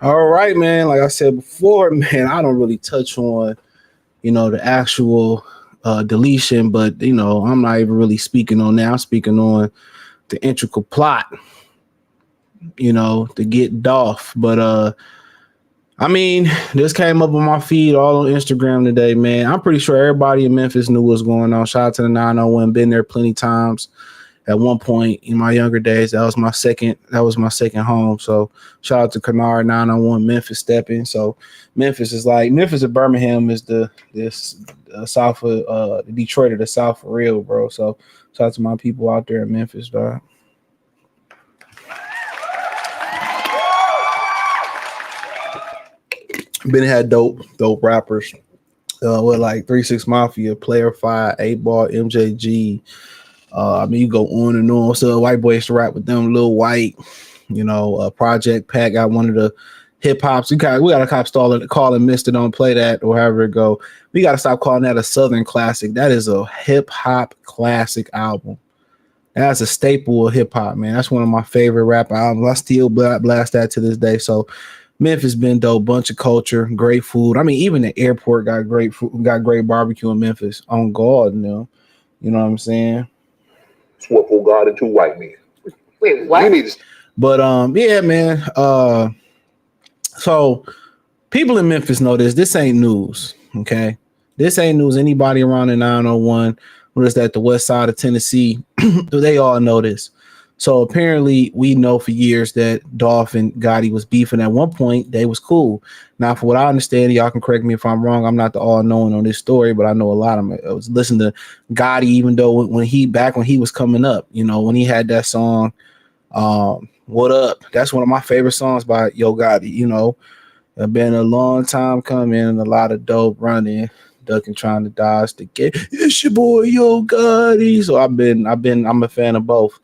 All right, man. Like I said before, man, I don't really touch on, the actual deletion, but, I'm not even really speaking on that. I'm speaking on the integral plot, to get Dolph. But, this came up on my feed all on Instagram today, man. I'm pretty sure everybody in Memphis knew what's going on. Shout out to the 901, been there plenty times. At one point in my younger days, that was my second home. So shout out to Kennard 901 Memphis stepping. So Memphis and Birmingham is the south of the Detroit or the South for real, bro. So shout out to my people out there in Memphis, dog. Been had dope rappers with like 3-6 Mafia, Player 5, 8-Ball, MJG. You go on and on. So White Boy used to rap with them, Lil White, Project Pack got one of the hip hops. We gotta stop calling Mr. Don't Play That or however it go. We gotta stop calling that a Southern classic. That is a hip hop classic album. That's a staple of hip hop, man. That's one of my favorite rap albums. I still blast that to this day. So Memphis been dope, bunch of culture, great food. Even the airport got great food, got great barbecue in Memphis. On God, you know what I'm saying? Swap for God and two white men. Wait, what? But yeah, man. So people in Memphis know this. This ain't news, okay? This ain't news. Anybody around the 901, what is that, the west side of Tennessee, they all know this. So apparently we know for years that Dolph and Gotti was beefing. At one point, they was cool. Now, for what I understand, y'all can correct me if I'm wrong. I'm not the all-knowing on this story, but I know a lot of them. I was listening to Gotti, even though when he was coming up, when he had that song, What Up? That's one of my favorite songs by Yo Gotti. It's been a long time coming and a lot of dope running, ducking, trying to dodge to get. It's your boy Yo Gotti. So I'm a fan of both.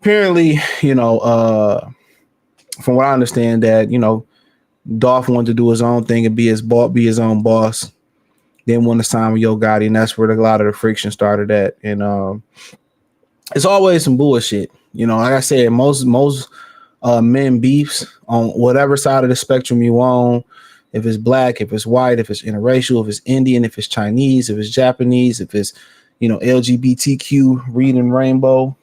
Apparently, from what I understand, that Dolph wanted to do his own thing and be his own boss. Then want to sign with Yo Gotti, and that's where a lot of the friction started at. And it's always some bullshit. Like I said, most men beefs on whatever side of the spectrum you on. If it's black, if it's white, if it's interracial, if it's Indian, if it's Chinese, if it's Japanese, if it's LGBTQ, reading rainbow.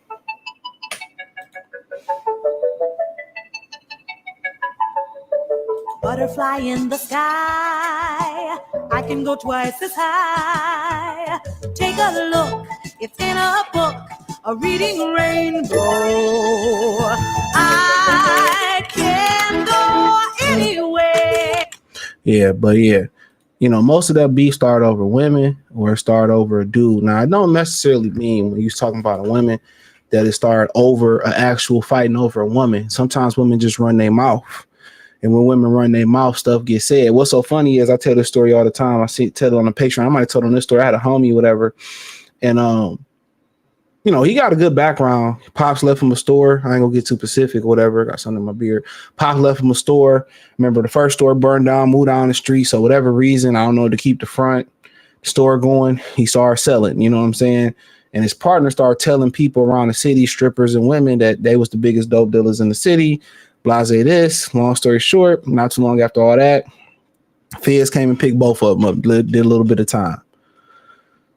Butterfly in the sky, I can go twice as high. Take a look, it's in a book, a reading rainbow. I can go anywhere. Yeah, but yeah, most of that beef start over women or start over a dude. Now, I don't necessarily mean when you're talking about a woman that it started over an actual fighting over a woman. Sometimes women just run their mouth. And when women run their mouth, stuff gets said. What's so funny is I tell this story all the time. I tell it on the Patreon. I might have told on this story. I had a homie, whatever. And, you know, he got a good background. Pops left him a store. I ain't gonna get too specific or whatever. Got something in my beard. Pops left him a store. Remember, the first store burned down, moved down the street. So whatever reason, I don't know, to keep the front store going, he started selling, you know what I'm saying? And his partner started telling people around the city, strippers and women, that they was the biggest dope dealers in the city. Blase this. Long story short, not too long after all that, feds came and picked both of them up, did a little bit of time.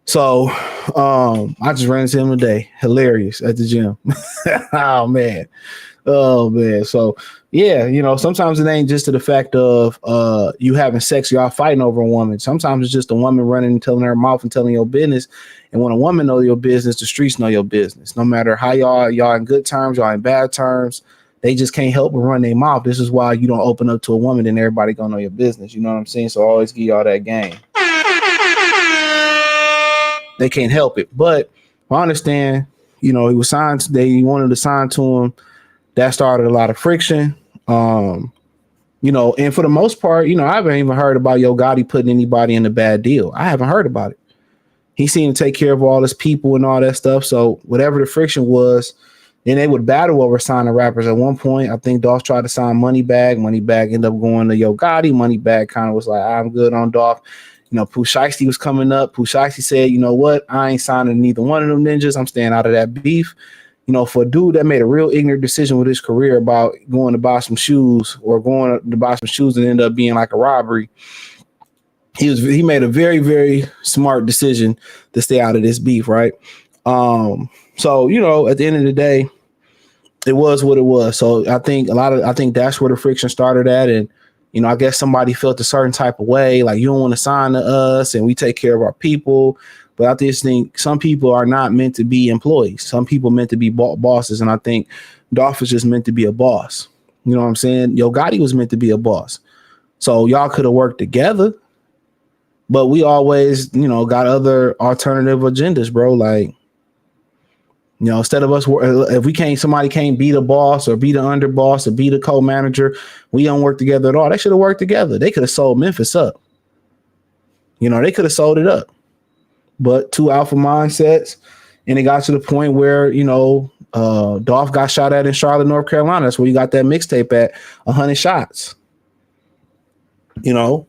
So I just ran into him today. Hilarious at the gym. Oh man. So yeah, you know, sometimes it ain't just to the fact of you having sex, y'all fighting over a woman. Sometimes it's just a woman running and telling her mouth and telling your business. And when a woman know your business, the streets know your business. No matter how y'all in good terms, y'all in bad terms, they just can't help but run their mouth. This is why you don't open up to a woman, and everybody gonna know your business. You know what I'm saying? So I always give y'all that game. They can't help it. But I understand, you know, he was signed. They wanted to sign to him. That started a lot of friction. You know, and for the most part, you know, I haven't even heard about Yo Gotti putting anybody in a bad deal. I haven't heard about it. He seemed to take care of all his people and all that stuff. So whatever the friction was, then they would battle over signing rappers. At one point, I think Dolph tried to sign Moneybag. Moneybag ended up going to Yo Gotti. Moneybag kind of was like, I'm good on Dolph. You know, Pooh Shiesty was coming up. Pooh Shiesty said, you know what? I ain't signing neither one of them ninjas. I'm staying out of that beef. You know, for a dude that made a real ignorant decision with his career about going to buy some shoes or going to buy some shoes and end up being like a robbery, he made a very, very smart decision to stay out of this beef, right? So, you know, at the end of the day, it was what it was. So I think that's where the friction started at. And, you know, I guess somebody felt a certain type of way, like you don't want to sign to us and we take care of our people. But I just think some people are not meant to be employees. Some people meant to be bosses. And I think Dolph is just meant to be a boss. You know what I'm saying? Yo Gotti was meant to be a boss. So y'all could have worked together. But we always, you know, got other alternative agendas, bro. Like, you know, instead of us, if somebody can't be the boss or be the underboss or be the co-manager, we don't work together at all. They should have worked together. They could have sold Memphis up. You know, they could have sold it up. But two alpha mindsets, and it got to the point where, you know, Dolph got shot at in Charlotte, North Carolina. That's where you got that mixtape at, 100 shots. You know,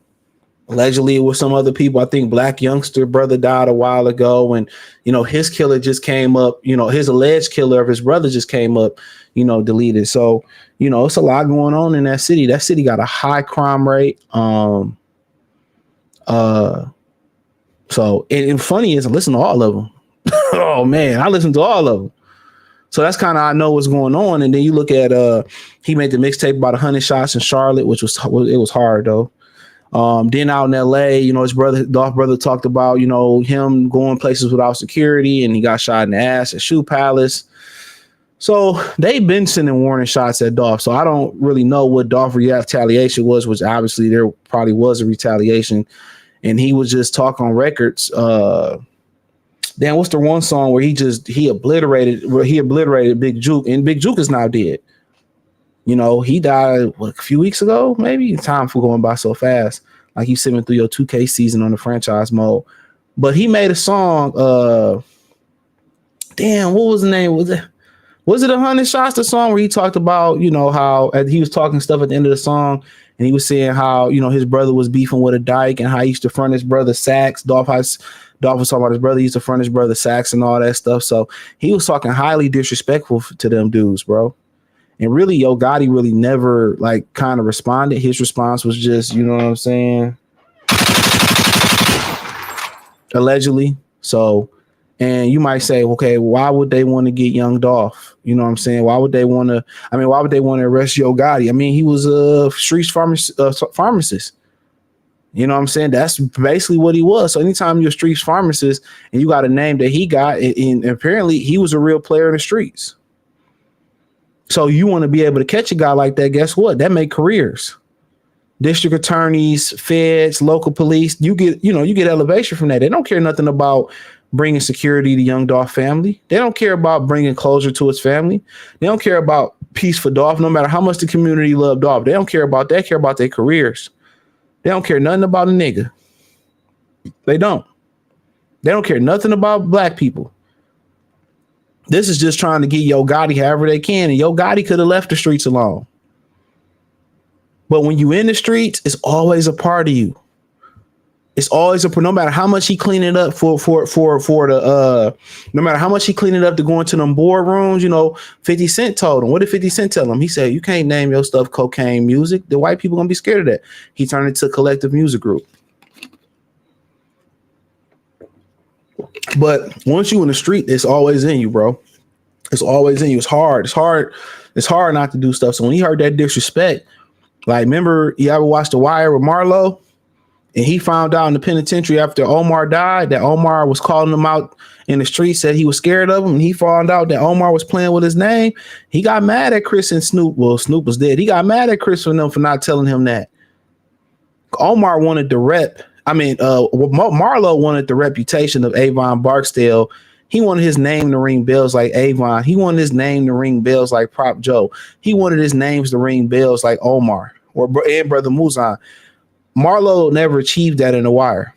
allegedly it was some other people. I think Black Youngster brother died a while ago, and you know his killer just came up. You know, his alleged killer of his brother just came up. You know, deleted. So you know, it's a lot going on in that city. That city got a high crime rate. So and funny is I listen to all of them. Oh man, I listen to all of them. So that's kind of I know what's going on. And then you look at he made the mixtape about 100 shots in Charlotte, which was hard though. Then out in LA, you know, his brother, Dolph brother, talked about, you know, him going places without security, and he got shot in the ass at Shoe Palace. So they've been sending warning shots at Dolph. So I don't really know what Dolph retaliation was, which obviously there probably was a retaliation. And he was just talking on records. Then what's the one song where he obliterated Big Juke, and Big Juke is now dead. You know, he died a few weeks ago, maybe. Time for going by so fast. Like you simming through your 2K season on the franchise mode. But he made a song. Damn, what was the name? Was it 100 Shots? The song where he talked about, you know, how he was talking stuff at the end of the song, and he was saying how, you know, his brother was beefing with a dyke and how he used to front his brother Sax. Dolph was talking about his brother used to front his brother Sax and all that stuff. So he was talking highly disrespectful to them dudes, bro. And really, Yo Gotti really never like kind of responded. His response was just, you know what I'm saying? Allegedly. So, and you might say, okay, why would they want to get Young Dolph? You know what I'm saying? Why would they want to arrest Yo Gotti? I mean, he was a street pharmacist. You know what I'm saying? That's basically what he was. So anytime you're a street pharmacist and you got a name that he got, and apparently he was a real player in the streets. So you want to be able to catch a guy like that, guess what? That make careers. District attorneys, feds, local police, you get elevation from that. They don't care nothing about bringing security to Young Dolph family. They don't care about bringing closure to his family. They don't care about peace for Dolph, no matter how much the community loved Dolph. They don't care about that. They care about their careers. They don't care nothing about a nigga. They don't. They don't care nothing about black people. This is just trying to get Yo Gotti however they can. And Yo Gotti could have left the streets alone. But when you in the streets, it's always a part of you. It's always no matter how much he clean it up for the no matter how much he clean it up to go into them boardrooms, you know, 50 Cent told him. What did 50 Cent tell him? He said, you can't name your stuff cocaine music. The white people gonna be scared of that. He turned it to Collective Music Group. But once you in the street, it's always in you, bro. It's always in you. It's hard. It's hard not to do stuff. So when he heard that disrespect, like, remember, you ever watched The Wire with Marlo? And he found out in the penitentiary after Omar died that Omar was calling him out in the street, said he was scared of him. And he found out that Omar was playing with his name. He got mad at Chris and Snoop. Well, Snoop was dead. He got mad at Chris and them for not telling him that. Omar wanted the Marlo wanted the reputation of Avon Barksdale. He wanted his name to ring bells like Avon. He wanted his name to ring bells like Prop Joe. He wanted his names to ring bells like Omar and Brother Muzan. Marlo never achieved that in The Wire.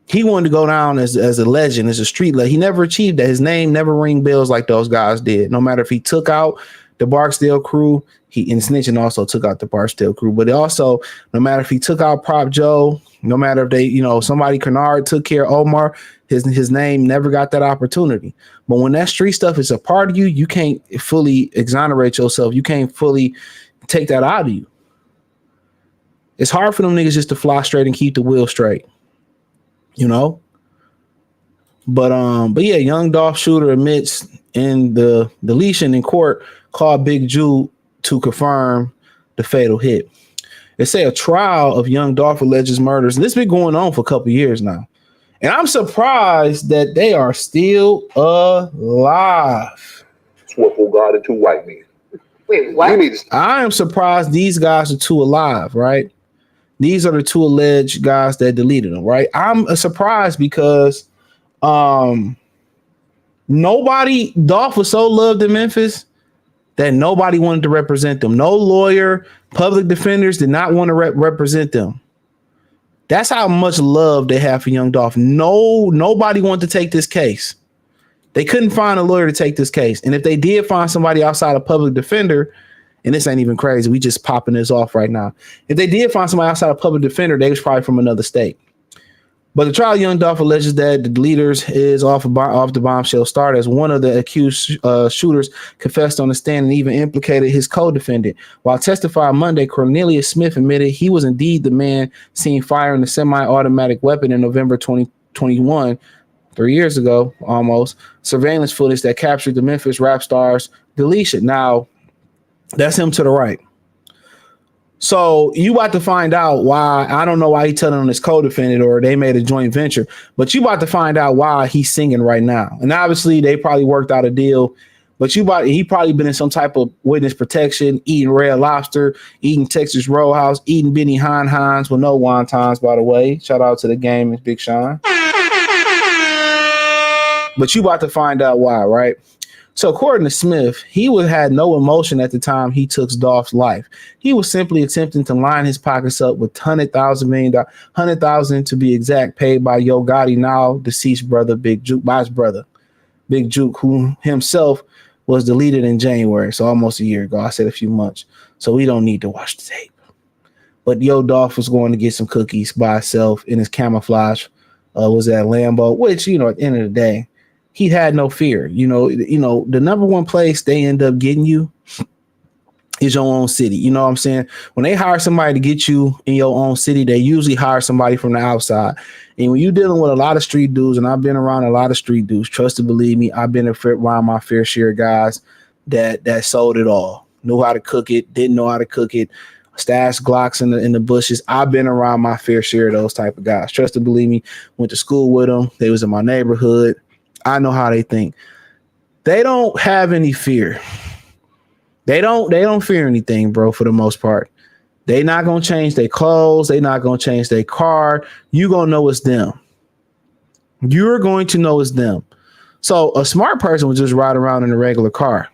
He wanted to go down as a legend, as a street legend. He never achieved that. His name never ring bells like those guys did. No matter if he took out the Barksdale crew, and Snitching also took out the Barksdale crew, but also, no matter if he took out Prop Joe, no matter if they, you know, somebody Kennard took care of Omar, his name never got that opportunity. But when that street stuff is a part of you, you can't fully exonerate yourself. You can't fully take that out of you. It's hard for them niggas just to fly straight and keep the wheel straight, you know? But yeah, Young Dolph shooter admits in the deletion in court, called Big Jew to confirm the fatal hit. They say a trial of Young Dolph alleges murders. And this has been going on for a couple years now. And I'm surprised that they are still alive. Swiffle God and two white men. Wait, what? I am surprised these guys are two alive, right? These are the two alleged guys that deleted them, right? I'm surprised because Dolph was so loved in Memphis that nobody wanted to represent them. No lawyer, public defenders did not want to represent them. That's how much love they have for Young Dolph. Nobody wanted to take this case. They couldn't find a lawyer to take this case. And if they did find somebody outside a public defender, and this ain't even crazy, we just popping this off right now. If they did find somebody outside a public defender, they was probably from another state. But the trial of Young Dolph alleges that the leaders is off the bombshell start, as one of the accused shooters confessed on the stand and even implicated his co-defendant. While testifying Monday, Cornelius Smith admitted he was indeed the man seen firing the semi-automatic weapon in November 2021, 3 years ago almost, surveillance footage that captured the Memphis rap star's deletion. Now, that's him to the right. So you about to find out why. I don't know why he telling on his co-defendant or they made a joint venture, but you about to find out why he's singing right now. And obviously they probably worked out a deal, but he probably been in some type of witness protection, eating Red Lobster, eating Texas Roadhouse, eating Benny Hines with no wontons, by the way. Shout out to the game, it's Big Sean. But you about to find out why, right? So according to Smith, he had no emotion at the time he took Dolph's life. He was simply attempting to line his pockets up with $100,000 to be exact, paid by Yo Gotti, now deceased brother Big Juke, by his brother Big Juke, who himself was deleted in January, so almost a year ago. I said a few months, so we don't need to watch the tape. But Yo Dolph was going to get some cookies by himself in his camouflage. Was that Lambo? Which, you know, at the end of the day, he had no fear. You know, the number one place they end up getting you is your own city. You know what I'm saying? When they hire somebody to get you in your own city, they usually hire somebody from the outside. And when you're dealing with a lot of street dudes, and I've been around a lot of street dudes, trust and believe me, I've been around my fair share of guys that sold it all, knew how to cook it, didn't know how to cook it, stashed Glocks in the bushes. I've been around my fair share of those type of guys. Trust and believe me, went to school with them. They was in my neighborhood. I know how they think. They don't have any fear. They don't fear anything, bro, for the most part. They not going to change their clothes. They not going to change their car. You going to know it's them. You're going to know it's them. So a smart person would just ride around in a regular car.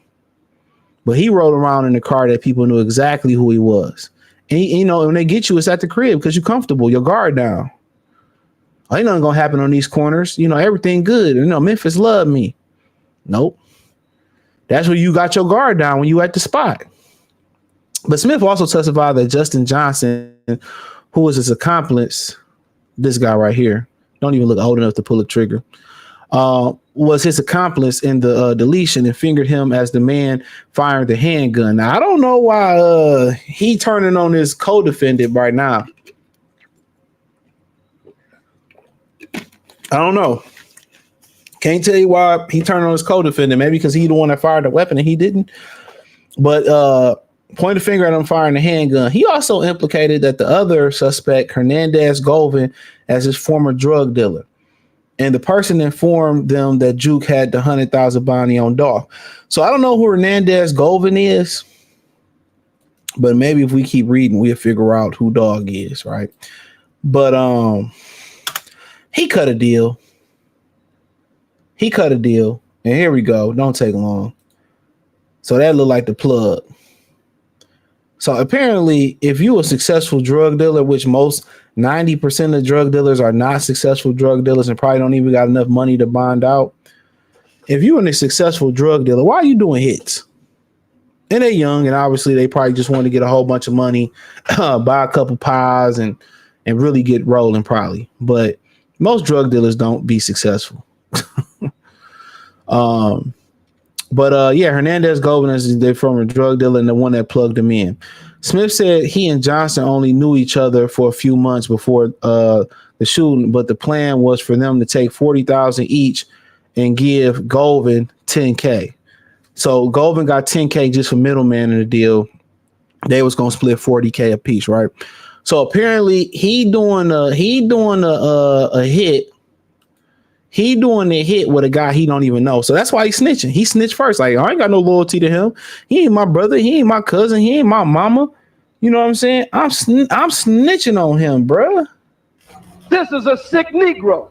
But he rode around in a car that people knew exactly who he was. And, you know, when they get you, it's at the crib because you're comfortable. Your guard down. ain't nothing gonna happen on these corners. You know, everything good. You know, Memphis love me. Nope. That's where you got your guard down when you at the spot. But Smith also testified that Justin Johnson, who was his accomplice, this guy right here, don't even look old enough to pull a trigger, was his accomplice in the deletion and fingered him as the man firing the handgun. Now, I don't know why he turning on his co-defendant right now. I don't know. Can't tell you why he turned on his co-defendant. Maybe because he the one that fired the weapon and he didn't. But point the finger at him firing the handgun. He also implicated that the other suspect, Hernandez Govan, as his former drug dealer. And the person informed them that Juke had the 100,000 bounty on Dolph. So I don't know who Hernandez Govan is, but maybe if we keep reading, we'll figure out who Dog is, right? But he cut a deal. And here we go. Don't take long. So that looked like the plug. So apparently, if you a successful drug dealer, which most 90% of drug dealers are not successful drug dealers and probably don't even got enough money to bond out. If you're a successful drug dealer, why are you doing hits? And they're young, and obviously they probably just want to get a whole bunch of money, buy a couple pies, and really get rolling probably. But most drug dealers don't be successful. Yeah, Hernandez Govan is their former drug dealer and the one that plugged him in. Smith said he and Johnson only knew each other for a few months before the shooting, but the plan was for them to take $40,000 each and give Govan $10K. So Govan got $10K just for middleman in the deal. They was gonna split $40K a piece, right? So apparently he doing a hit. He doing the hit with a guy he don't even know. So that's why he's snitching. He snitched first. Like, I ain't got no loyalty to him. He ain't my brother. He ain't my cousin. He ain't my mama. You know what I'm saying? I'm snitching on him, bruh. This is a sick Negro.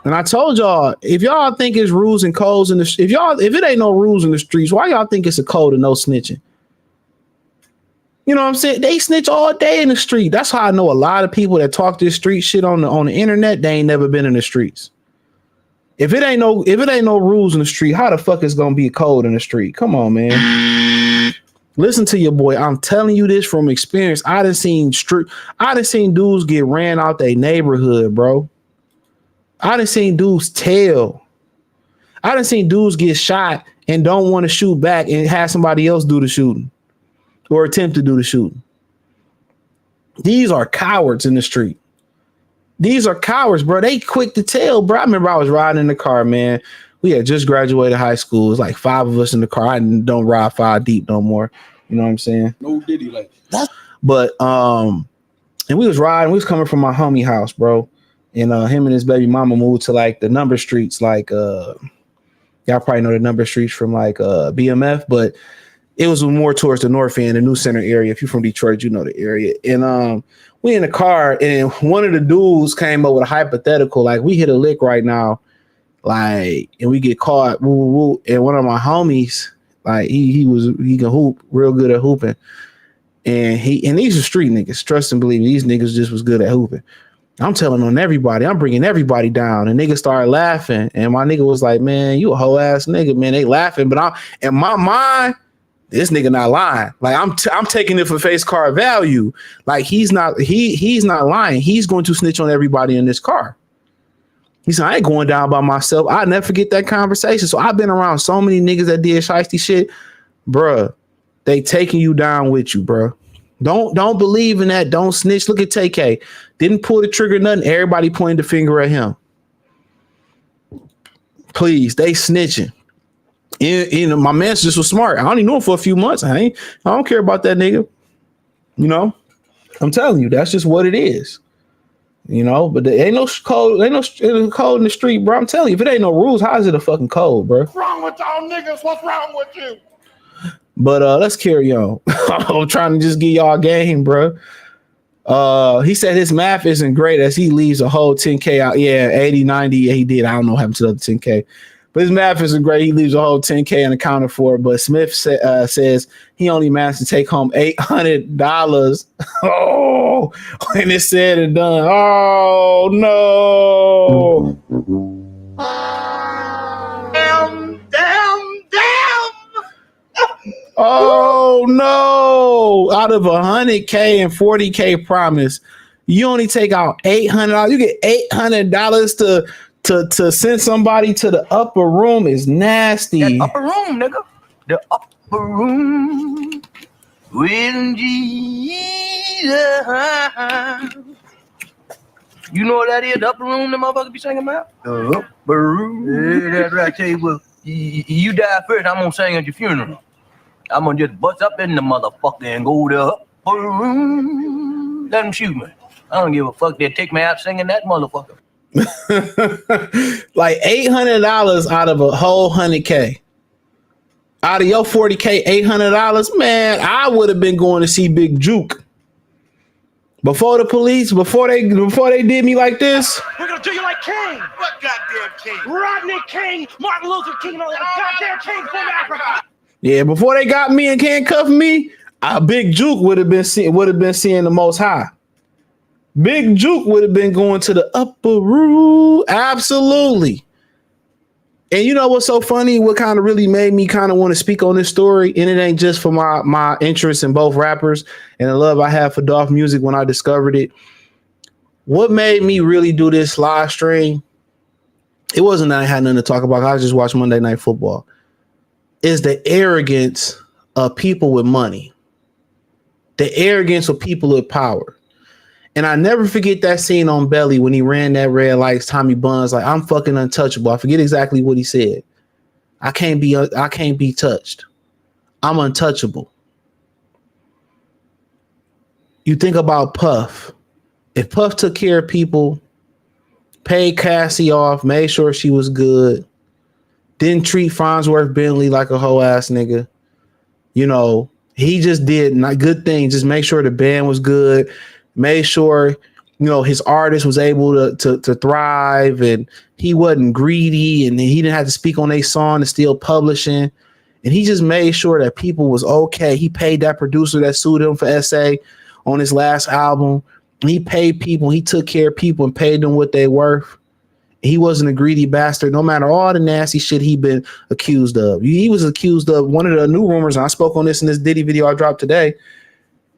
And I told y'all, if y'all think it's rules and codes in the if it ain't no rules in the streets, why y'all think it's a code of no snitching? You know what I'm saying? They snitch all day in the street. That's how I know a lot of people that talk this street shit on the internet, they ain't never been in the streets. If it ain't no rules in the street, how the fuck is gonna be a code in the street? Come on, man. Listen to your boy. I'm telling you this from experience. I done seen dudes get ran out their neighborhood, bro. I done seen dudes tell. I done seen dudes get shot and don't want to shoot back and have somebody else do the shooting or attempt to do the shooting. These are cowards in the street. These are cowards, bro. They quick to tell, bro. I remember I was riding in the car, man. We had just graduated high school. It was like 5 of us in the car. I don't ride 5 deep no more. You know what I'm saying? No diddy like that. But and we was riding. We was coming from my homie house, bro. And him and his baby mama moved to like the number streets, like y'all probably know the number streets from like BMF, but it was more towards the north end, the New Center area. If you're from Detroit, you know the area. And we in the car, and one of the dudes came up with a hypothetical, like we hit a lick right now, like, and we get caught. Woo, woo, woo. And one of my homies, like he can hoop, real good at hooping, and these are street niggas. Trust and believe me, these niggas just was good at hooping. I'm telling on everybody, I'm bringing everybody down, and niggas started laughing, and my nigga was like, "Man, you a whole ass nigga, man." They laughing, but in my mind, this nigga not lying. Like I'm taking it for face card value. Like he's not lying. He's going to snitch on everybody in this car. He said, I ain't going down by myself. I'll never forget that conversation. So I've been around so many niggas that did shiesty shit. Bruh, they taking you down with you, bruh. Don't believe in that. Don't snitch. Look at TK. Didn't pull the trigger, nothing. Everybody pointed the finger at him. Please, they snitching. And my man just was smart. I only knew him for a few months. I don't care about that nigga. You know, I'm telling you, that's just what it is. You know, but there ain't no code. Ain't no code in the street, bro. I'm telling you, if it ain't no rules, how is it a fucking code, bro? What's wrong with y'all niggas? What's wrong with you? But let's carry on. I'm trying to just give y'all a game, bro. He said his math isn't great as he leaves a whole 10K out. Yeah, 80, 90. Yeah, he did. I don't know what happened to the other 10K. But his math is great. He leaves a whole 10K unaccounted for. But Smith says he only managed to take home $800. Oh, when it's said and done. Oh, no. Damn. Oh, no. Out of 100K and 40K promise, you only take out $800. You get $800 to send somebody to the upper room is nasty. That upper room, nigga. The upper room with Jesus. You know what that is? The upper room the motherfucker be singing about? The upper room. Yeah, that's right. I tell you what, you die first, I'm gonna sing at your funeral. I'm gonna just bust up in the motherfucker and go to the upper room. Let them shoot me. I don't give a fuck. They'll take me out singing that motherfucker. Like $800 out of a whole 100K. Out of your 40K, $800, man, I would have been going to see Big Juke. Before the police, before they did me like this. We're gonna do you like King. What goddamn King? Rodney King, Martin Luther King, all that goddamn King from Africa. Yeah, before they got me and handcuffed me, Big Juke would have been seeing the Most High. Big Juke would have been going to the upper room. Absolutely. And you know what's so funny? What kind of really made me kind of want to speak on this story? And it ain't just for my interest in both rappers and the love I have for Dolph music when I discovered it. What made me really do this live stream? It wasn't that I had nothing to talk about. I just watched Monday Night Football. Is the arrogance of people with money. The arrogance of people with power. And I never forget that scene on Belly when he ran that red lights, Tommy Buns, like, I'm fucking untouchable. I forget exactly what he said. I can't be touched. I'm untouchable. You think about Puff. If Puff took care of people, paid Cassie off, made sure she was good, didn't treat Farnsworth Bentley like a whole ass nigga, you know, he just did not good things. Just make sure the band was good. Made sure, you know, his artist was able to thrive and he wasn't greedy and he didn't have to speak on a song to steal publishing. And he just made sure that people was okay. He paid that producer that sued him for SA on his last album. He paid people. He took care of people and paid them what they worth. He wasn't a greedy bastard, no matter all the nasty shit he been accused of. He was accused of one of the new rumors, and I spoke on this in this Diddy video I dropped today.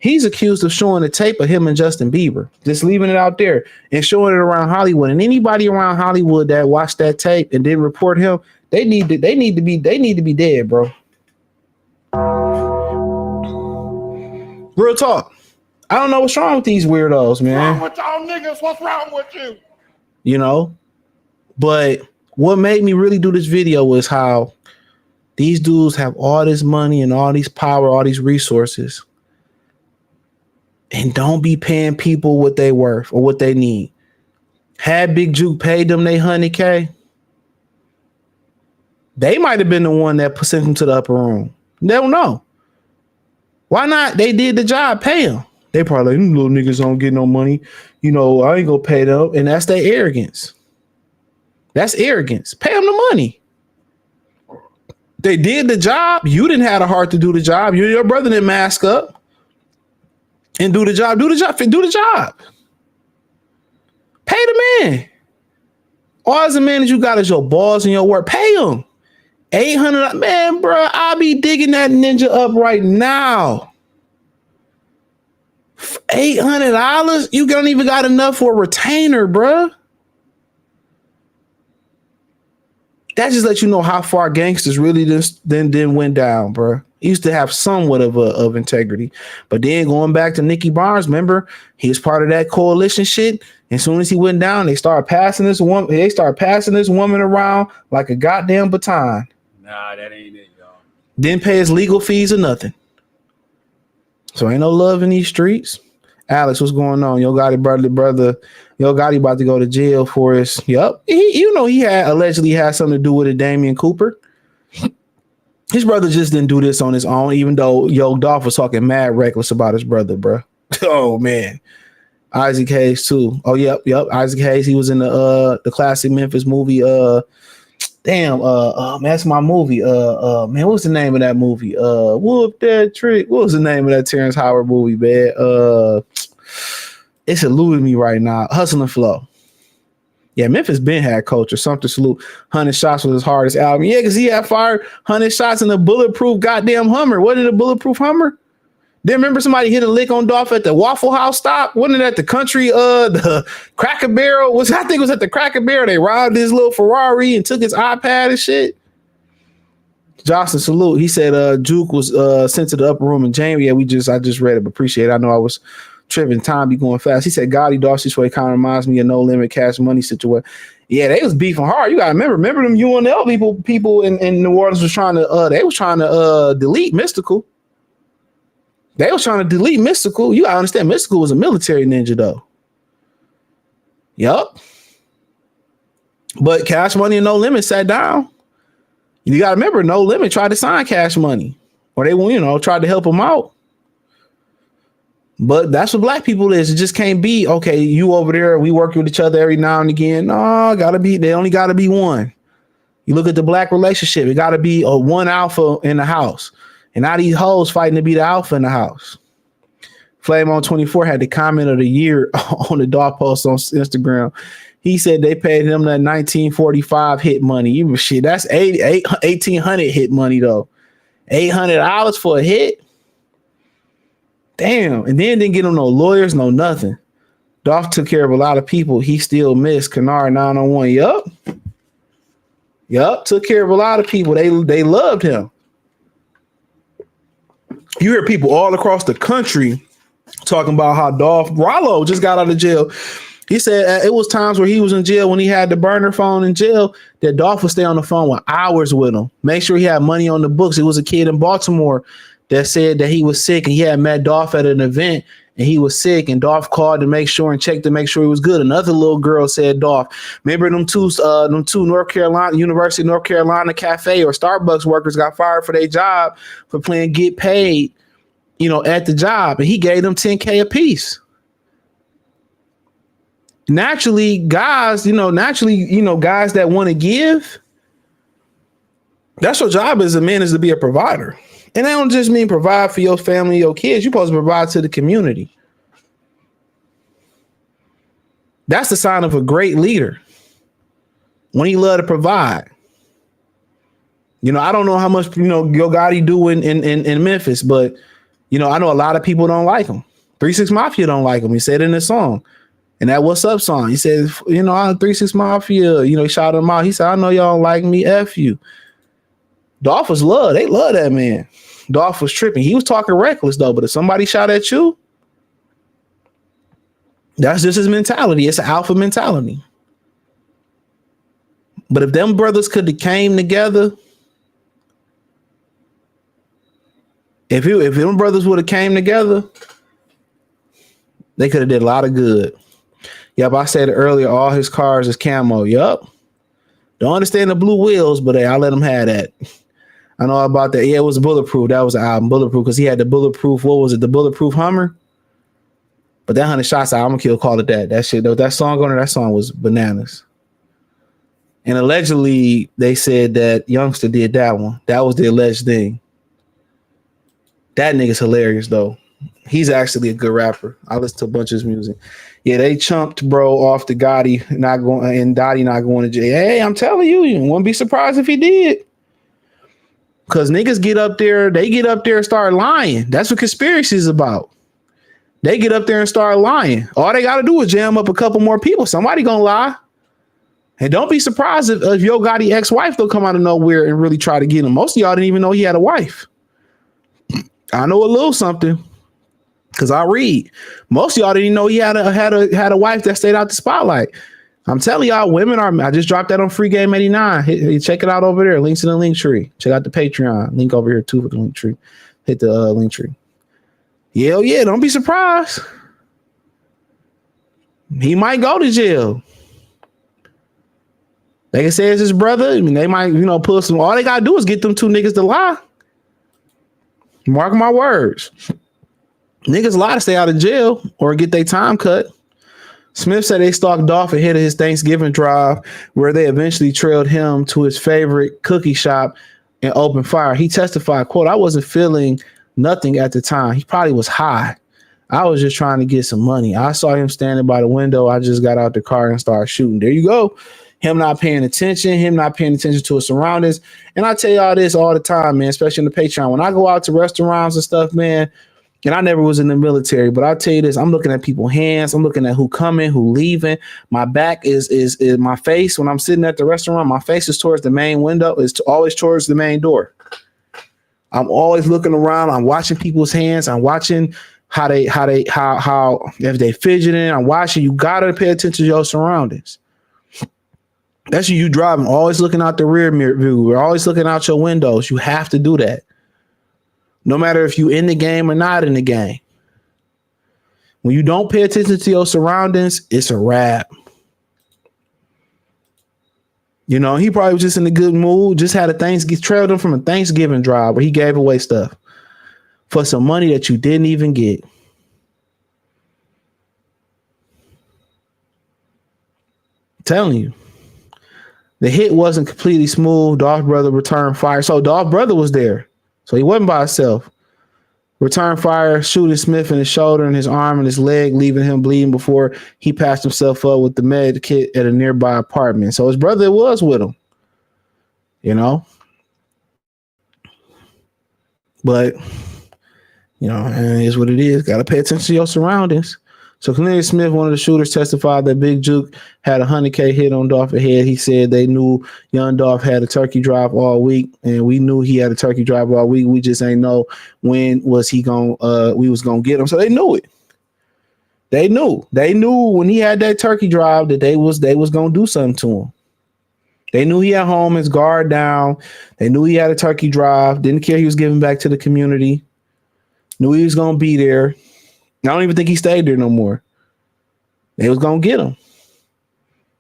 He's accused of showing the tape of him and Justin Bieber, just leaving it out there and showing it around Hollywood. And anybody around Hollywood that watched that tape and didn't report him, they need to be dead, bro. Real talk. I don't know what's wrong with these weirdos, man. What's wrong with y'all niggas? What's wrong with you? You know, but what made me really do this video was how these dudes have all this money and all these power, all these resources, and don't be paying people what they worth or what they need. Had Big Juke paid them they 100K, they might have been the one that sent them to the upper room. They don't know. Why not? They did the job, pay them. They probably like, little niggas don't get no money. You know, I ain't gonna pay them. And that's their arrogance. That's arrogance. Pay them the money. They did the job. You didn't have the heart to do the job. You and your brother didn't mask up and do the job. Do the job. Pay the man. All as a man that you got is your balls and your work. Pay him. $800. Man, bro, I'll be digging that ninja up right now. $800? You don't even got enough for a retainer, bro. That just lets you know how far gangsters really then went down, bro. He used to have somewhat of integrity. But then going back to Nicky Barnes, remember, he was part of that coalition shit. And as soon as he went down, they started passing this woman around like a goddamn baton. Nah, that ain't it, y'all. Didn't pay his legal fees or nothing. So ain't no love in these streets. Alex, what's going on? Yo Gotti brother. Yo Gotti about to go to jail for his. Yup. He allegedly had something to do with it, Damian Cooper. His brother just didn't do this on his own, even though Young Dolph was talking mad reckless about his brother, bro. Oh man. Isaac Hayes too. Oh, yep. Isaac Hayes. He was in the classic Memphis movie, Damn, man, that's my movie. Man, what's the name of that movie? Whoop that trick. What was the name of that Terrence Howard movie, man? It's eluding me right now. Hustle and Flow. Yeah, Memphis been had culture. Something salute. 100 shots was his hardest album. Yeah, because he had fired 100 shots in a bulletproof goddamn Hummer. Wasn't it a bulletproof Hummer? Then remember somebody hit a lick on Dolph at the Waffle House stop? Wasn't it at the country, the Cracker Barrel? I think it was at the Cracker Barrel. They robbed his little Ferrari and took his iPad and shit. Jocelyn, salute. He said Juke was sent to the upper room in January. Yeah, I just read it, but appreciate it. I know I was tripping. Time be going fast. He said Gotti Dolph situation kind of reminds me of No Limit Cash Money situation. Yeah, they was beefing hard. You gotta remember them UNL people in New Orleans was trying to delete Mystical. They was trying to delete Mystical. You gotta understand, Mystical was a military ninja though. Yup. But Cash Money and No Limit sat down. You gotta remember, No Limit tried to sign Cash Money, or they, tried to help him out. But that's what black people is. It just can't be, okay, you over there, we work with each other every now and again. No, they only gotta be one. You look at the black relationship, it gotta be a one alpha in the house. And now these hoes fighting to be the alpha in the house. Flame on 24 had the comment of the year on the Dolph post on Instagram. He said they paid him that 1945 hit money. Even shit, that's 1800 hit money though. $800 for a hit. Damn. And then didn't get him no lawyers, no nothing. Dolph took care of a lot of people. He still missed Kennard 901. Yup. Took care of a lot of people. They loved him. You hear people all across the country talking about how Rollo just got out of jail. He said it was times where he was in jail when he had the burner phone in jail that Dolph would stay on the phone with hours with him. Make sure he had money on the books. It was a kid in Baltimore that said that he was sick and he had met Dolph at an event and he was sick and Dolph called to make sure and checked to make sure he was good. Another little girl said Dolph. Remember them two University of North Carolina cafe or Starbucks workers got fired for their job for playing get paid, at the job, and he gave them $10K a piece. Naturally, guys that want to give, that's your job as a man, is to be a provider. And that don't just mean provide for your family, your kids. You're supposed to provide to the community. That's the sign of a great leader. When he love to provide. I don't know how much, Yo Gotti do in Memphis, but, I know a lot of people don't like him. 3 6 Mafia don't like him. He said in his song. And that What's Up song, he said, 3 6 Mafia, he shouted him out. He said, I know y'all don't like me, F you. Dolph was love. They love that man. Dolph was tripping. He was talking reckless though, but if somebody shot at you, that's just his mentality. It's an alpha mentality. But if them brothers could have came together, if them brothers would have came together, they could have did a lot of good. Yep, I said it earlier, all his cars is camo. Yup. Don't understand the blue wheels, but hey, I'll let him have that. I know about that. Yeah, it was Bulletproof. That was the album, Bulletproof, because he had the Bulletproof, what was it, the Bulletproof Hummer? But that 100 Shots album, Kill called it that. That shit, though, that song on there, that song was bananas. And allegedly, they said that Youngster did that one. That was the alleged thing. That nigga's hilarious, though. He's actually a good rapper. I listen to a bunch of his music. Yeah, they chunked bro off the Gotti and Gotti not going to jail. Hey, I'm telling you, you wouldn't be surprised if he did. Because niggas get up there and start lying. That's what conspiracy is about. They get up there and start lying. All they got to do is jam up a couple more people. Somebody gonna lie. And don't be surprised if Yo Gotti ex-wife will come out of nowhere and really try to get him. Most of y'all didn't even know he had a wife. I know a little something because I read. Most of y'all didn't know he had a wife that stayed out the spotlight. I'm telling y'all, women are. I just dropped that on Free Game 89. Check it out over there. Links in the link tree. Check out the Patreon link over here too for the link tree. Hit the link tree. Yeah, don't be surprised. He might go to jail. They can say it's his brother. I mean, they might, pull some. All they gotta do is get them two niggas to lie. Mark my words. Niggas lie to stay out of jail or get their time cut. Smith said they stalked Dolph ahead of his Thanksgiving drive, where they eventually trailed him to his favorite cookie shop and opened fire. He testified, quote, I wasn't feeling nothing at the time. He probably was high. I was just trying to get some money. I saw him standing by the window. I just got out the car and started shooting. There you go. Him not paying attention to his surroundings. And I tell y'all this all the time, man, especially in the Patreon. When I go out to restaurants and stuff, man, and I never was in the military, but I'll tell you this, I'm looking at people's hands. I'm looking at who coming, who leaving. My back is my face. When I'm sitting at the restaurant, my face is towards the main window. It's always towards the main door. I'm always looking around. I'm watching people's hands. I'm watching how if they fidgeting. I'm watching. You got to pay attention to your surroundings. That's you driving, always looking out the rear mirror view. We're always looking out your windows. You have to do that. No matter if you in the game or not in the game. When you don't pay attention to your surroundings, it's a wrap. You know, he probably was just in a good mood, just had trailed him from a Thanksgiving drive where he gave away stuff for some money that you didn't even get. I'm telling you. The hit wasn't completely smooth. Dolph's brother returned fire. So Dolph's brother was there. So he wasn't by himself. Returned fire, shooting Smith in his shoulder and his arm and his leg, leaving him bleeding before he passed himself up with the med kit at a nearby apartment. So his brother was with him. You know? But, you know, it is what it is. Got to pay attention to your surroundings. So Cornelius Smith, one of the shooters, testified that Big Juke had a $100K hit on Dolph head. He said they knew Young Dolph had a turkey drive all week, and we knew he had a turkey drive all week. We just ain't know when was he we was gonna get him. So they knew it. They knew when he had that turkey drive that they was gonna do something to him. They knew he had home, his guard down. They knew he had a turkey drive. Didn't care he was giving back to the community. Knew he was gonna be there. I don't even think he stayed there no more. They was gonna get him.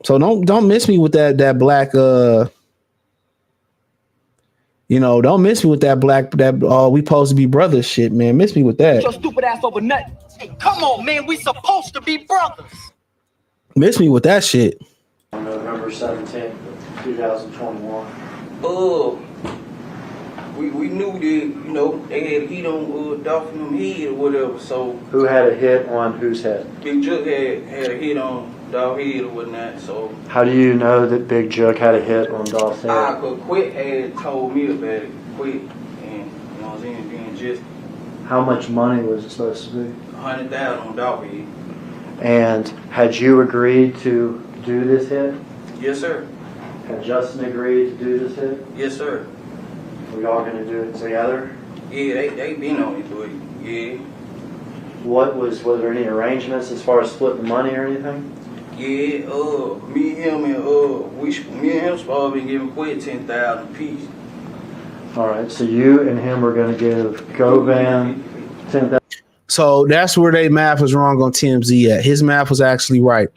So don't miss me with that black don't miss me with that black we supposed to be brothers shit, man. Miss me with that. Your stupid ass over nothing. Hey, come on, man. We supposed to be brothers. Miss me with that shit. On November 17th, 2021. We knew that, they had a hit on Dolph and them head or whatever, so. Who had a hit on whose head? Big Juke had a hit on Dolph head or whatnot, so. How do you know that Big Juke had a hit on Dolph's head? Cause Quick had told me about it, Quick, and, you know what I'm saying, being just. How much money was it supposed to be? $100,000 on Dolph head. And had you agreed to do this hit? Yes, sir. Had Justin agreed to do this hit? Yes, sir. Were y'all going to do it together? Yeah, they been on it, but yeah. Was there any arrangements as far as splitting the money or anything? Yeah, me and him supposed to be giving Quick $10,000 apiece. All right, so you and him were going to give Govan $10,000. So that's where their math was wrong on TMZ at. His math was actually right.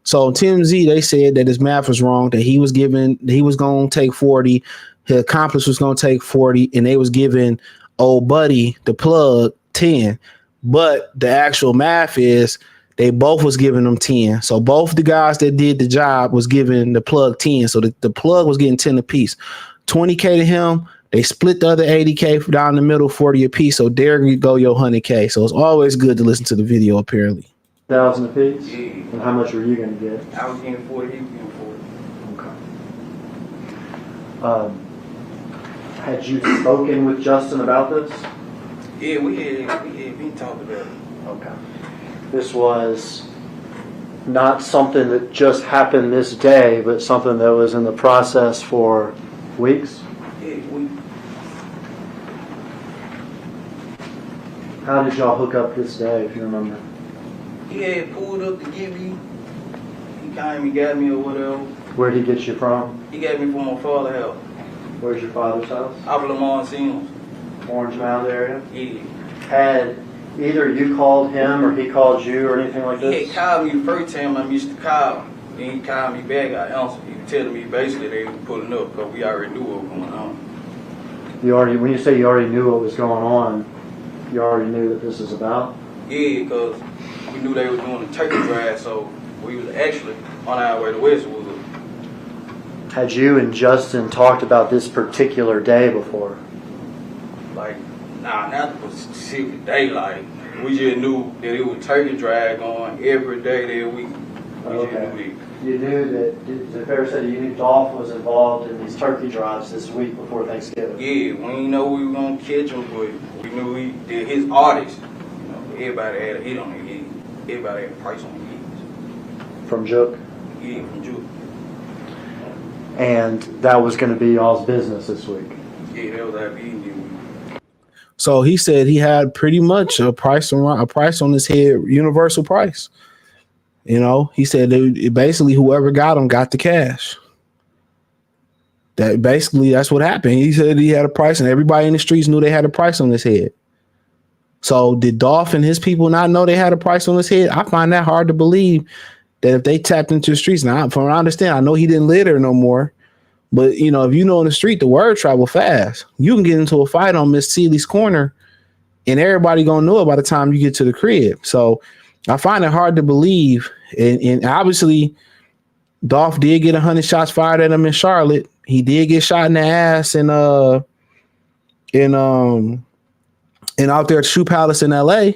So TMZ, they said that his math was wrong, that he was going to take 40, his accomplice was going to take 40, and they was giving old buddy, the plug, 10. But the actual math is they both was giving them 10. So both the guys that did the job was giving the plug 10. So the plug was getting 10 apiece. 20K to him. They split the other 80K down the middle, 40 apiece. So there you go, your 100K. So it's always good to listen to the video, apparently. 1,000 apiece? Yeah. And how much were you going to get? I was getting 40, he was getting 40. Okay. Had you spoken with Justin about this? Yeah, we had been talking about it. Okay. This was not something that just happened this day, but something that was in the process for weeks? Yeah, How did y'all hook up this day, if you remember? he had pulled up to get me. He came and got me or whatever. Where'd he get you from? He got me from my father's house. Where's your father's house? Out of Lamar Sims. Orange Mound area? Yeah. Had either you called him or he called you or anything like He this? had called me the first time I missed the call. Then he called me back, I answered. He was telling me basically they were pulling up because we already knew what was going on. When you say you already knew what was going on, you already knew that this is about? Yeah, because we knew they were doing a turkey drive, so We was actually on our way to Westwood. Had you and Justin talked about this particular day before? Like, nah, not the specific day. Like, we just knew that it was turkey drive going every day that week. Okay. You knew that, the fair said you knew Dolph was involved in these turkey drives this week before Thanksgiving. Yeah, we didn't know we were going to catch him, but we knew he did his artists. You know, everybody had a hit on their head. Everybody had a price on their heads. From Jook? Yeah, from Jook. And that was going to be y'all's business this week. Yeah, that was our business week. So he said he had pretty much a price on his head, universal price. You know, he said basically whoever got him got the cash. That's what happened. He said he had a price, and everybody in the streets knew they had a price on his head. So did Dolph and his people not know they had a price on his head? I find that hard to believe that if they tapped into the streets. Now, from what I understand, I know he didn't live there no more. But, you know, if you know in the street, the word travel fast. You can get into a fight on Miss Seeley's corner, and everybody going to know it by the time you get to the crib. So I find it hard to believe. And obviously, Dolph did get 100 shots fired at him in Charlotte. He did get shot in the ass and out there at Shoe Palace in LA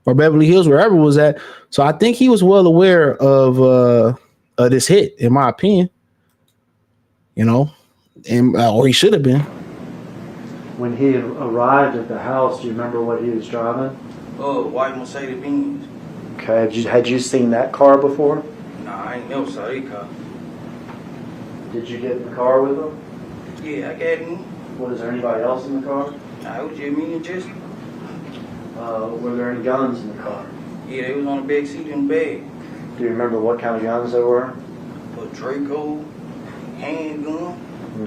or Beverly Hills, wherever it was at. So I think he was well aware of this hit, in my opinion. You know, and or he should have been. When he arrived at the house, do you remember what he was driving? White Mercedes Benz. Okay, had you seen that car before? Nah, I ain't never saw that car. Did you get in the car with him? Yeah, I got him. Was there anybody else in the car? Nah, it was just me and Justin. Were there any guns in the car? Yeah, they was on the back seat in the bag. Do you remember what kind of guns there were? A Draco, handgun.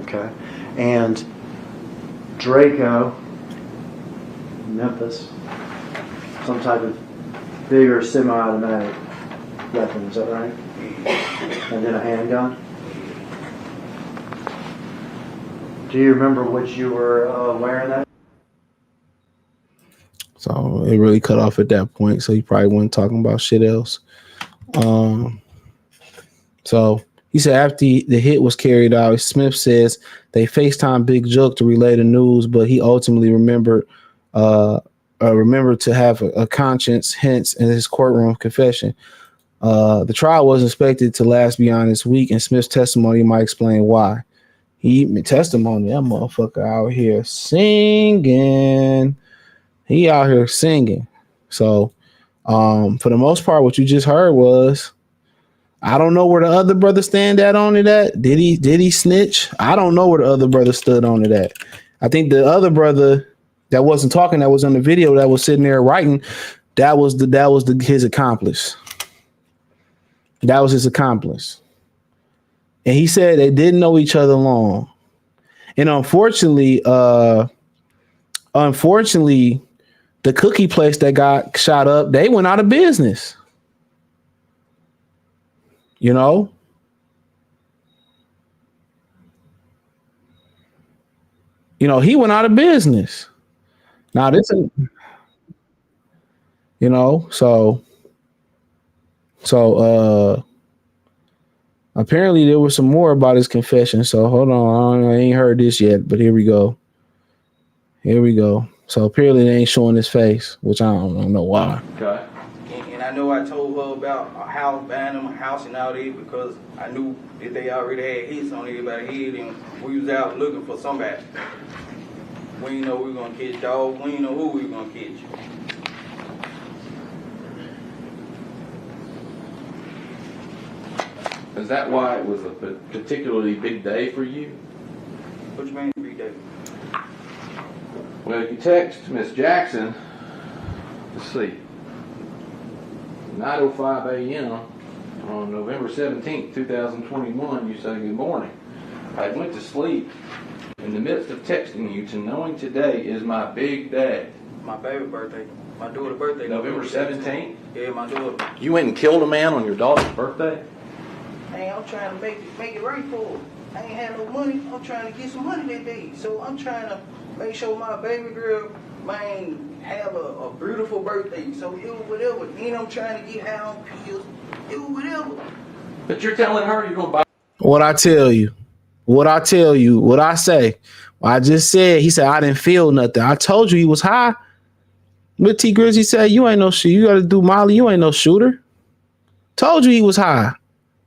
Okay. And Draco, Memphis, some type of bigger semi-automatic weapon, is that right? Yeah. And then a handgun? Do you remember what you were wearing that? So it really cut off at that point. So he probably wasn't talking about shit else. So he said after the hit was carried out, Smith says they FaceTime Big Joke to relay the news, but he ultimately remembered to have a conscience, hence in his courtroom confession. The trial was expected to last beyond this week, and Smith's testimony might explain why. Testimony, that motherfucker out here singing. He out here singing. So for the most part, what you just heard was, I don't know where the other brother stand at on it at. Did he snitch? I don't know where the other brother stood on it at. I think the other brother that wasn't talking, that was on the video, that was sitting there writing, that was his accomplice. That was his accomplice. And he said they didn't know each other long. And unfortunately, the cookie place that got shot up, they went out of business. You know? He went out of business. Now this is, so apparently there was some more about his confession. So hold on, I ain't heard this yet, but here we go. So apparently they ain't showing his face, which I don't know why. Okay. And I know I told her about a house, buying them a house and all that, because I knew that they already had hits on everybody's head, and we was out looking for somebody. We didn't know we were gonna catch dogs. We didn't know who we were gonna catch. Is that why it was a particularly big day for you? What you mean big day? Well, you text Miss Jackson, let's see, 9:05 a.m. on November 17th, 2021, you say good morning. I went to sleep in the midst of texting you to knowing today is my big day. My baby birthday. My daughter's birthday. November 17th? Yeah, my daughter. You went and killed a man on your daughter's birthday? Hey, I'm trying to make it right for her. I ain't had no money. I'm trying to get some money that day. So I'm trying to make sure my baby girl, man, have a beautiful birthday. So it was whatever. Then I'm trying to get high on pills. it was whatever. But you're telling her you're gonna buy. What I tell you, what I say. I just said, he said, I didn't feel nothing. I told you he was high. But T Grizzly said, you ain't no shooter. You got to do Molly. You ain't no shooter. Told you he was high.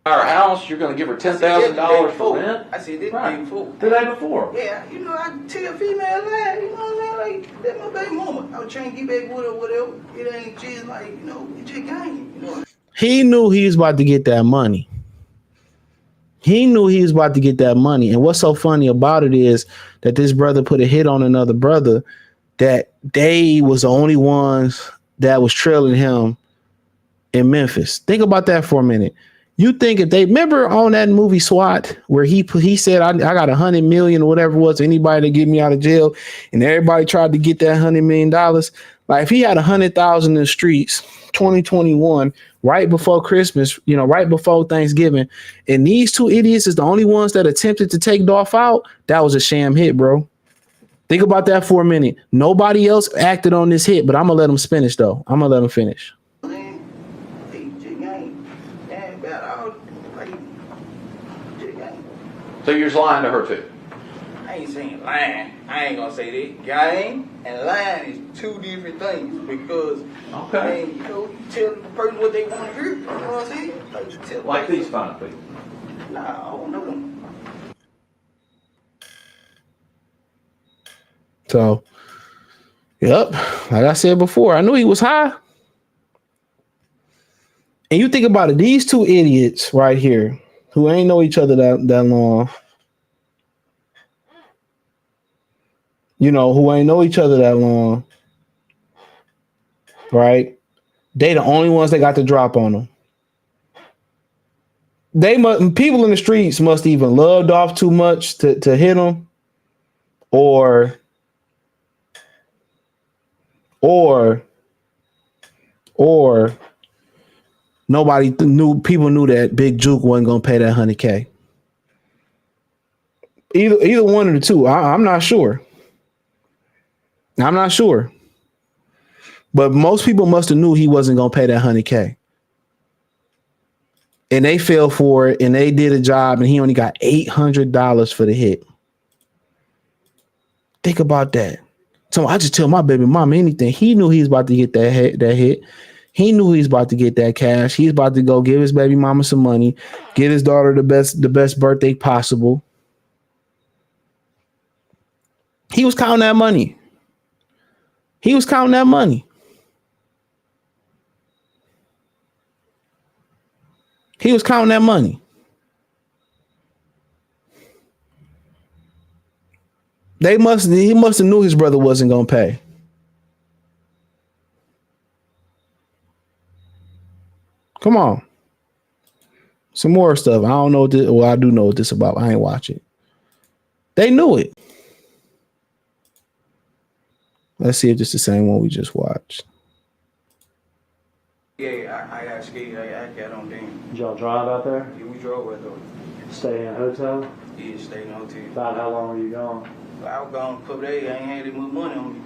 Our house, you're gonna give her $10,000 for rent. I said this Right. day before. The day before. Yeah, you know, I tell female lie, you know what I'm saying? Like, that's my baby mama. I was trying to get back with her, whatever. It ain't just like, you know, it just game, you know. He knew he was about to get that money. And what's so funny about it is that this brother put a hit on another brother that they was the only ones that was trailing him in Memphis. Think about that for a minute. You think if they remember on that movie SWAT where he said, I got 100 million or whatever it was, anybody to get me out of jail, and everybody tried to get that $100 million. Like if he had 100,000 in the streets, 2021, right before Christmas, you know, right before Thanksgiving, and these two idiots is the only ones that attempted to take Dolph out, that was a sham hit, bro. Think about that for a minute. Nobody else acted on this hit, but I'm gonna let him finish though. I'm gonna let him finish. So you're just lying to her too. I ain't saying lying. I ain't gonna say that. Game and lying is two different things because Okay. you know, you tell the person what they want to hear. You know what I'm saying? Like, you tell Like the these person, fine people. Nah, I don't know them. So, yep, like I said before, I knew he was high. And you think about it, these two idiots right here who ain't know each other that long, you know, who ain't know each other that long, right? They the only ones that got the drop on them. People in the streets must even love Dolph too much to hit him, or people knew that Big Juke wasn't gonna pay that $100K. Either one of the two. I'm not sure. But most people must have knew he wasn't gonna pay that $100K. And they fell for it and they did a job and he only got $800 for the hit. Think about that. So I just tell my baby mama anything. He knew he was about to get that hit. He knew he was about to get that cash. He's about to go give his baby mama some money, get his daughter the best birthday possible. He was counting that money. He must have knew his brother wasn't gonna pay. Come on. Some more stuff. I don't know what this, well, I do know what this about. I ain't watch it. They knew it. Let's see if this is the same one we just watched. Yeah, I got scared. I got on them. Did y'all drive out there? Yeah, we drove right though. Stay in a hotel? Yeah, stayed in the hotel. About how long were you gone? I was gone a couple days. I ain't had any more money on me.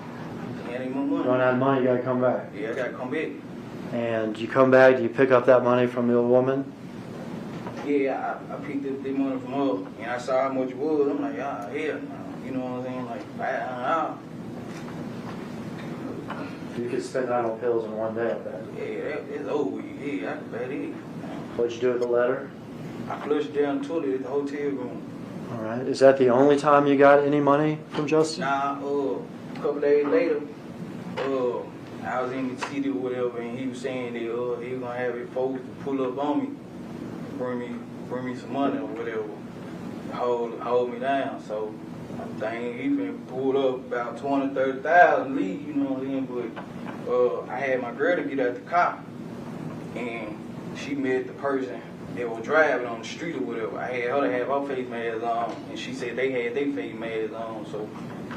Run out of money, you gotta come back. Yeah, I gotta come back. And you come back, do you pick up that money from the old woman? Yeah, I picked up the money from her, and I saw how much it was. I'm like, hell no. You know what I'm saying? Like, $500. You could spend that on pills in one day, I bet. Yeah, it's over. Yeah, I can bet it. What'd you do with the letter? I flushed down the toilet at the hotel room. All right. Is that the only time you got any money from Justin? Nah, a couple days later, I was in the city or whatever, and he was saying that he was gonna have his folks pull up on me, bring me some money or whatever, hold me down. So I'm thinking he been pulled up about 20,000-30,000 leave, you know what I'm saying? But I had my girl to get out the car, and she met the person that was driving on the street or whatever. I had her to have her face mask on, and she said they had their face masks on, so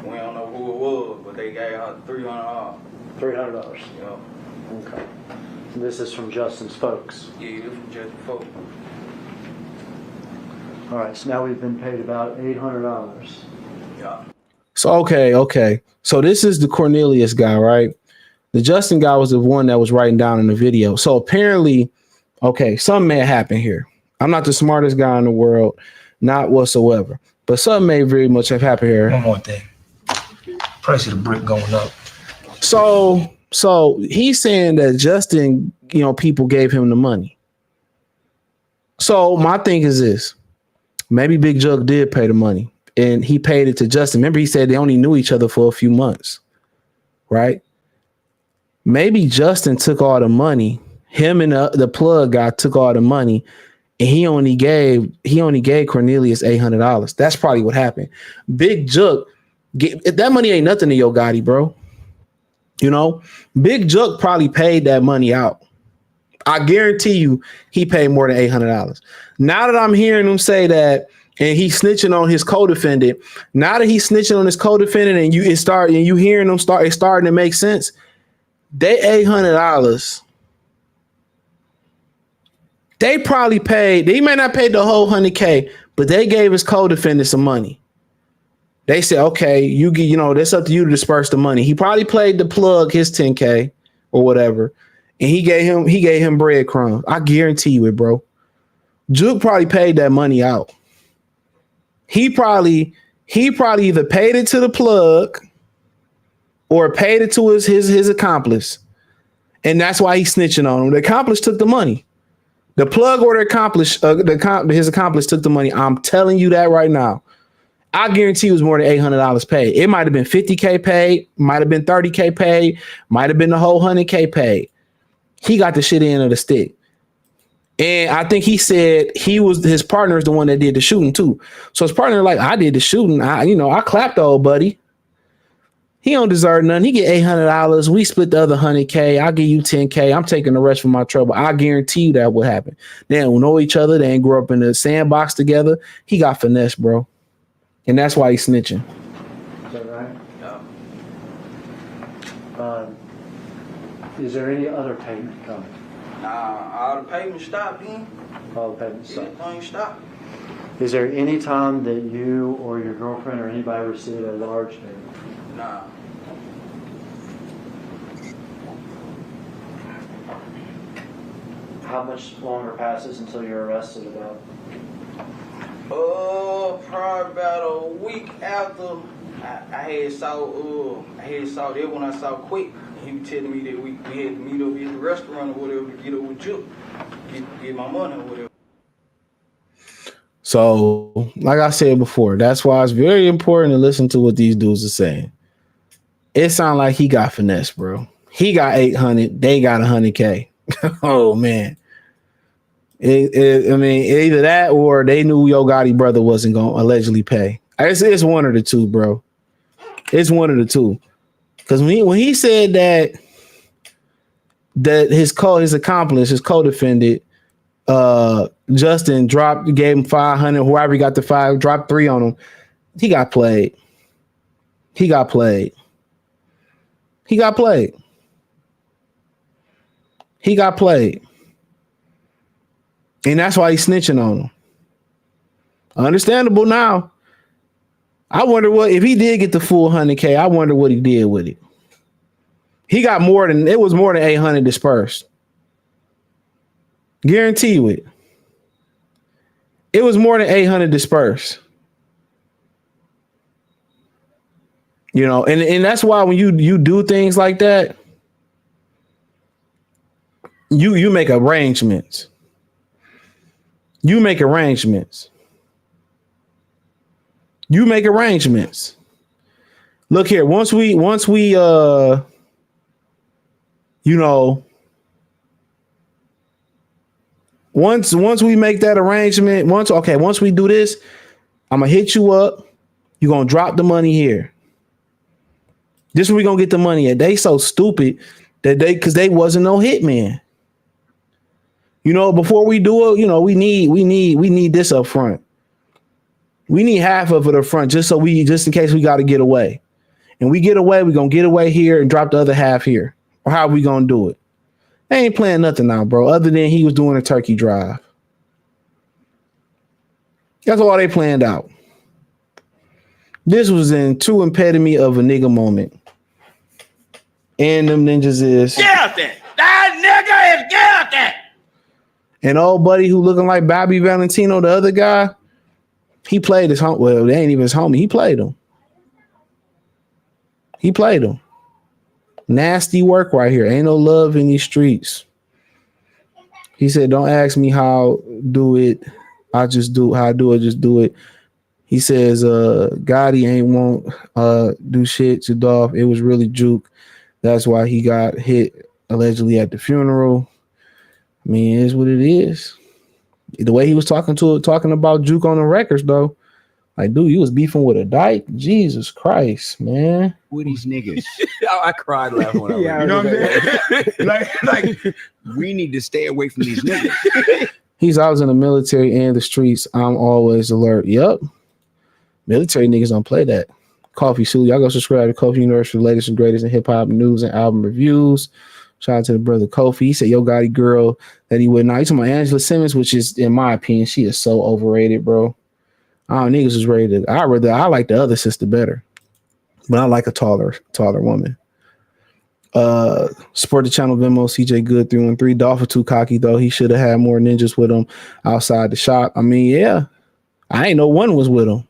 we don't know who it was, but they gave her $300. $300. Yeah. Okay. And this is from Justin's folks. Yeah, this from Justin folks. All right. So now we've been paid about $800. Yeah. So okay. So this is the Cornelius guy, right? The Justin guy was the one that was writing down in the video. So apparently, Okay, something may happen here. I'm not the smartest guy in the world, not whatsoever. But something may very much have happened here. One more thing. Price of the brick going up. So he's saying that Justin, people gave him the money. So my thing is this. Maybe Big Jug did pay the money and he paid it to Justin. Remember, he said they only knew each other for a few months, right? Maybe Justin took all the money. Him and the plug guy took all the money, and he only gave Cornelius $800. That's probably what happened. Big Jug, that money ain't nothing to Yo Gotti, bro. Big Jug probably paid that money out. I guarantee you, he paid more than $800. Now that I'm hearing him say that, and he's snitching on his co-defendant. Now that he's snitching on his co-defendant, and you hearing him it's starting to make sense. They $800. They probably paid. They may not pay the whole $100K, but they gave his co-defendant some money. They said, okay, that's up to you to disperse the money. He probably played the plug his $10K or whatever, and he gave him breadcrumbs. I guarantee you it, bro. Juke probably paid that money out. He probably either paid it to the plug or paid it to his accomplice, and that's why he's snitching on him. The accomplice took the money. The plug or the accomplice, his accomplice took the money. I'm telling you that right now. I guarantee it was more than $800 paid. It might have been $50K paid, might have been $30K paid, might have been the whole $100K paid. He got the shit end of the stick. And I think he said his partner is the one that did the shooting too. So his partner like, I did the shooting. I clapped the old buddy. He don't deserve nothing. He get $800. We split the other $100K. I'll give you $10K. I'm taking the rest for my trouble. I guarantee you that will happen. They don't know each other. They ain't grew up in the sandbox together. He got finesse, bro. And that's why he's snitching. Is that right? Yeah. Is there any other payment coming? Nah, all the payments stopped, then. All the payments stopped. Everything stopped. Is there any time that you or your girlfriend or anybody received a large payment? Nah. How much longer passes until you're arrested about? Probably about a week after I had saw that when I saw Quick. He was telling me that we had to meet up at the restaurant or whatever to get up with Juke, get my money or whatever. So, like I said before, that's why it's very important to listen to what these dudes are saying. It sounds like he got finesse, bro. He got 800. They got 100K. Oh man. Either that or they knew Yo Gotti brother wasn't going to allegedly pay. It's one of the two, bro. It's one of the two. Because when he said that his accomplice, his co-defendant, Justin gave him 500, whoever he got the 5, dropped 3 on him. He got played. He got played. He got played. He got played. And that's why he's snitching on him. Understandable now. I wonder what, if he did get the full 100K, I wonder what he did with it. He got it was more than 800 dispersed. Guarantee you it. It was more than 800 dispersed. And that's why when you do things like that, you make arrangements. You make arrangements. You make arrangements. Look here, once we make that arrangement, once we do this, I'm gonna hit you up. You're gonna drop the money here. This is where we're gonna get the money at. They so stupid that because they wasn't no hitman. Before we do it, we need this up front. We need half of it up front just in case we got to get away. And we get away, we're going to get away here and drop the other half here. Or how are we going to do it? They ain't playing nothing now, bro, other than he was doing a turkey drive. That's all they planned out. This was in true epitome of a nigga moment. And them ninjas is... Guilty! That nigga is guilty! And old buddy who looking like Bobby Valentino, the other guy, he played his home. Well, they ain't even his homie. He played him. He played him. Nasty work right here. Ain't no love in these streets. He said, don't ask me how do it. I just do how I do it. Just do it. He says, Gotti ain't won't do shit to Dolph. It was really juke. That's why he got hit allegedly at the funeral. I mean, it is what it is. The way he was talking about juke on the records, though. Like, dude, you was beefing with a dyke? Jesus Christ, man. With these niggas. I cried laughing when I You know what I'm saying? like, we need to stay away from these niggas. I was in the military and the streets. I'm always alert. Yep. Military niggas don't play that. Coffee Sue. Y'all go subscribe to Kofi Universe for the latest and greatest in hip hop news and album reviews. Shout out to the brother Kofi. He said, Yo Gotti girl that he would not. He's talking about Angela Simmons, which is, in my opinion, she is so overrated, bro. Niggas is ready to. I like the other sister better, but I like a taller woman. Support the channel, Venmo, CJ Good 313. Dolph is too cocky though. He should have had more ninjas with him outside the shop. I mean, yeah, I ain't know one was with him.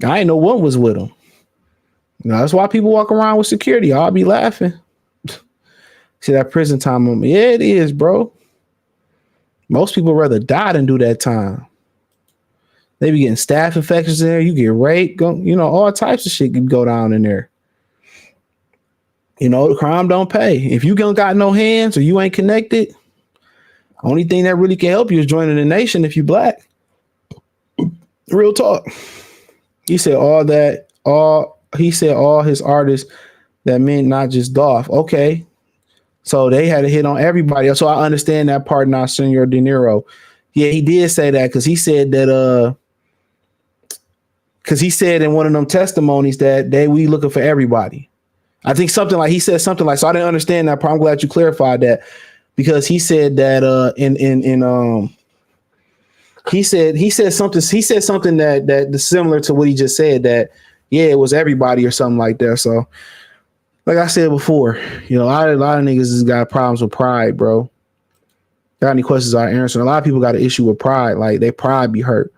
You know, that's why people walk around with security. I'll be laughing. See that prison time moment? Yeah, it is, bro. Most people rather die than do that time. They be getting staph infections in there. You get raped. All types of shit can go down in there. The crime don't pay. If you don't got no hands or you ain't connected, only thing that really can help you is joining the nation if you black. Real talk. He said all his artists that meant not just Dolph. Okay. So they had a hit on everybody else. So I understand that part now, Senor De Niro. Yeah, he did say that because he said that because he said in one of them testimonies that we looking for everybody. I think he said something like, so I didn't understand that part. I'm glad you clarified that because he said that he said something that similar to what he just said, that yeah, it was everybody or something like that. So like I said before, a lot of niggas has got problems with pride, bro. Got any questions I answer? A lot of people got an issue with pride, like they pride be hurt.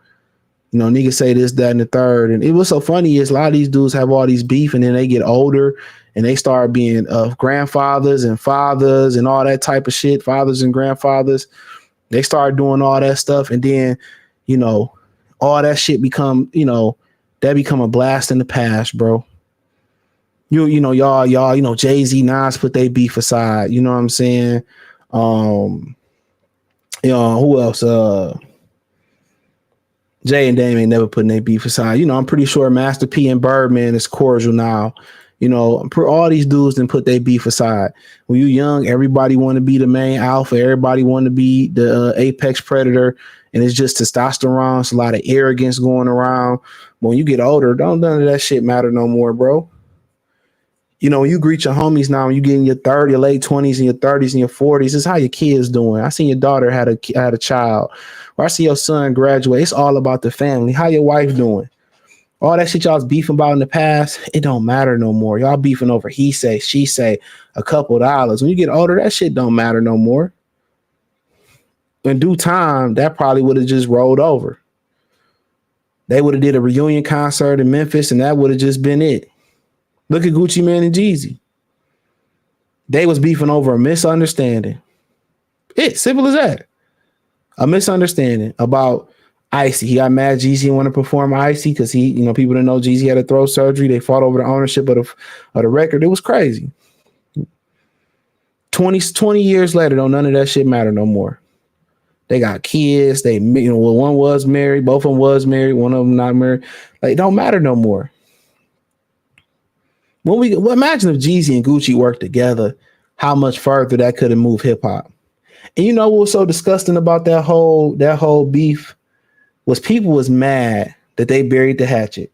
Niggas say this, that, and the third. And it was so funny is a lot of these dudes have all these beef and then they get older and they start being grandfathers and fathers and all that type of shit, fathers and grandfathers. They start doing all that stuff. And then, all that shit become, that become a blast in the past, bro. Y'all, Jay-Z, Nas put they beef aside. You know what I'm saying? Who else? Jay and Dame ain't never putting their beef aside. I'm pretty sure Master P and Birdman is cordial now. All these dudes didn't put their beef aside. When you young, everybody want to be the main alpha. Everybody want to be the apex predator. And it's just testosterone. It's a lot of arrogance going around. But when you get older, none of that shit matter no more, bro. When you greet your homies now, when you get in your late 20s and your 30s and your 40s, this is how your kids doing. I seen your daughter had a child. Or I see your son graduate. It's all about the family. How your wife doing? All that shit y'all was beefing about in the past, it don't matter no more. Y'all beefing over he say, she say, a couple dollars. When you get older, that shit don't matter no more. In due time, that probably would have just rolled over. They would have did a reunion concert in Memphis and that would have just been it. Look at Gucci Mane and Jeezy. They was beefing over a misunderstanding. It's simple as that. A misunderstanding about Icy. He got mad Jeezy didn't want to perform Icy because people didn't know Jeezy had a throat surgery. They fought over the ownership of the record. It was crazy. 20 years later, none of that shit matter no more. They got kids. One was married. Both of them was married. One of them not married. Like, it don't matter no more. Imagine if Jeezy and Gucci worked together, how much further that could have moved hip hop. And what was so disgusting about that whole beef was people was mad that they buried the hatchet.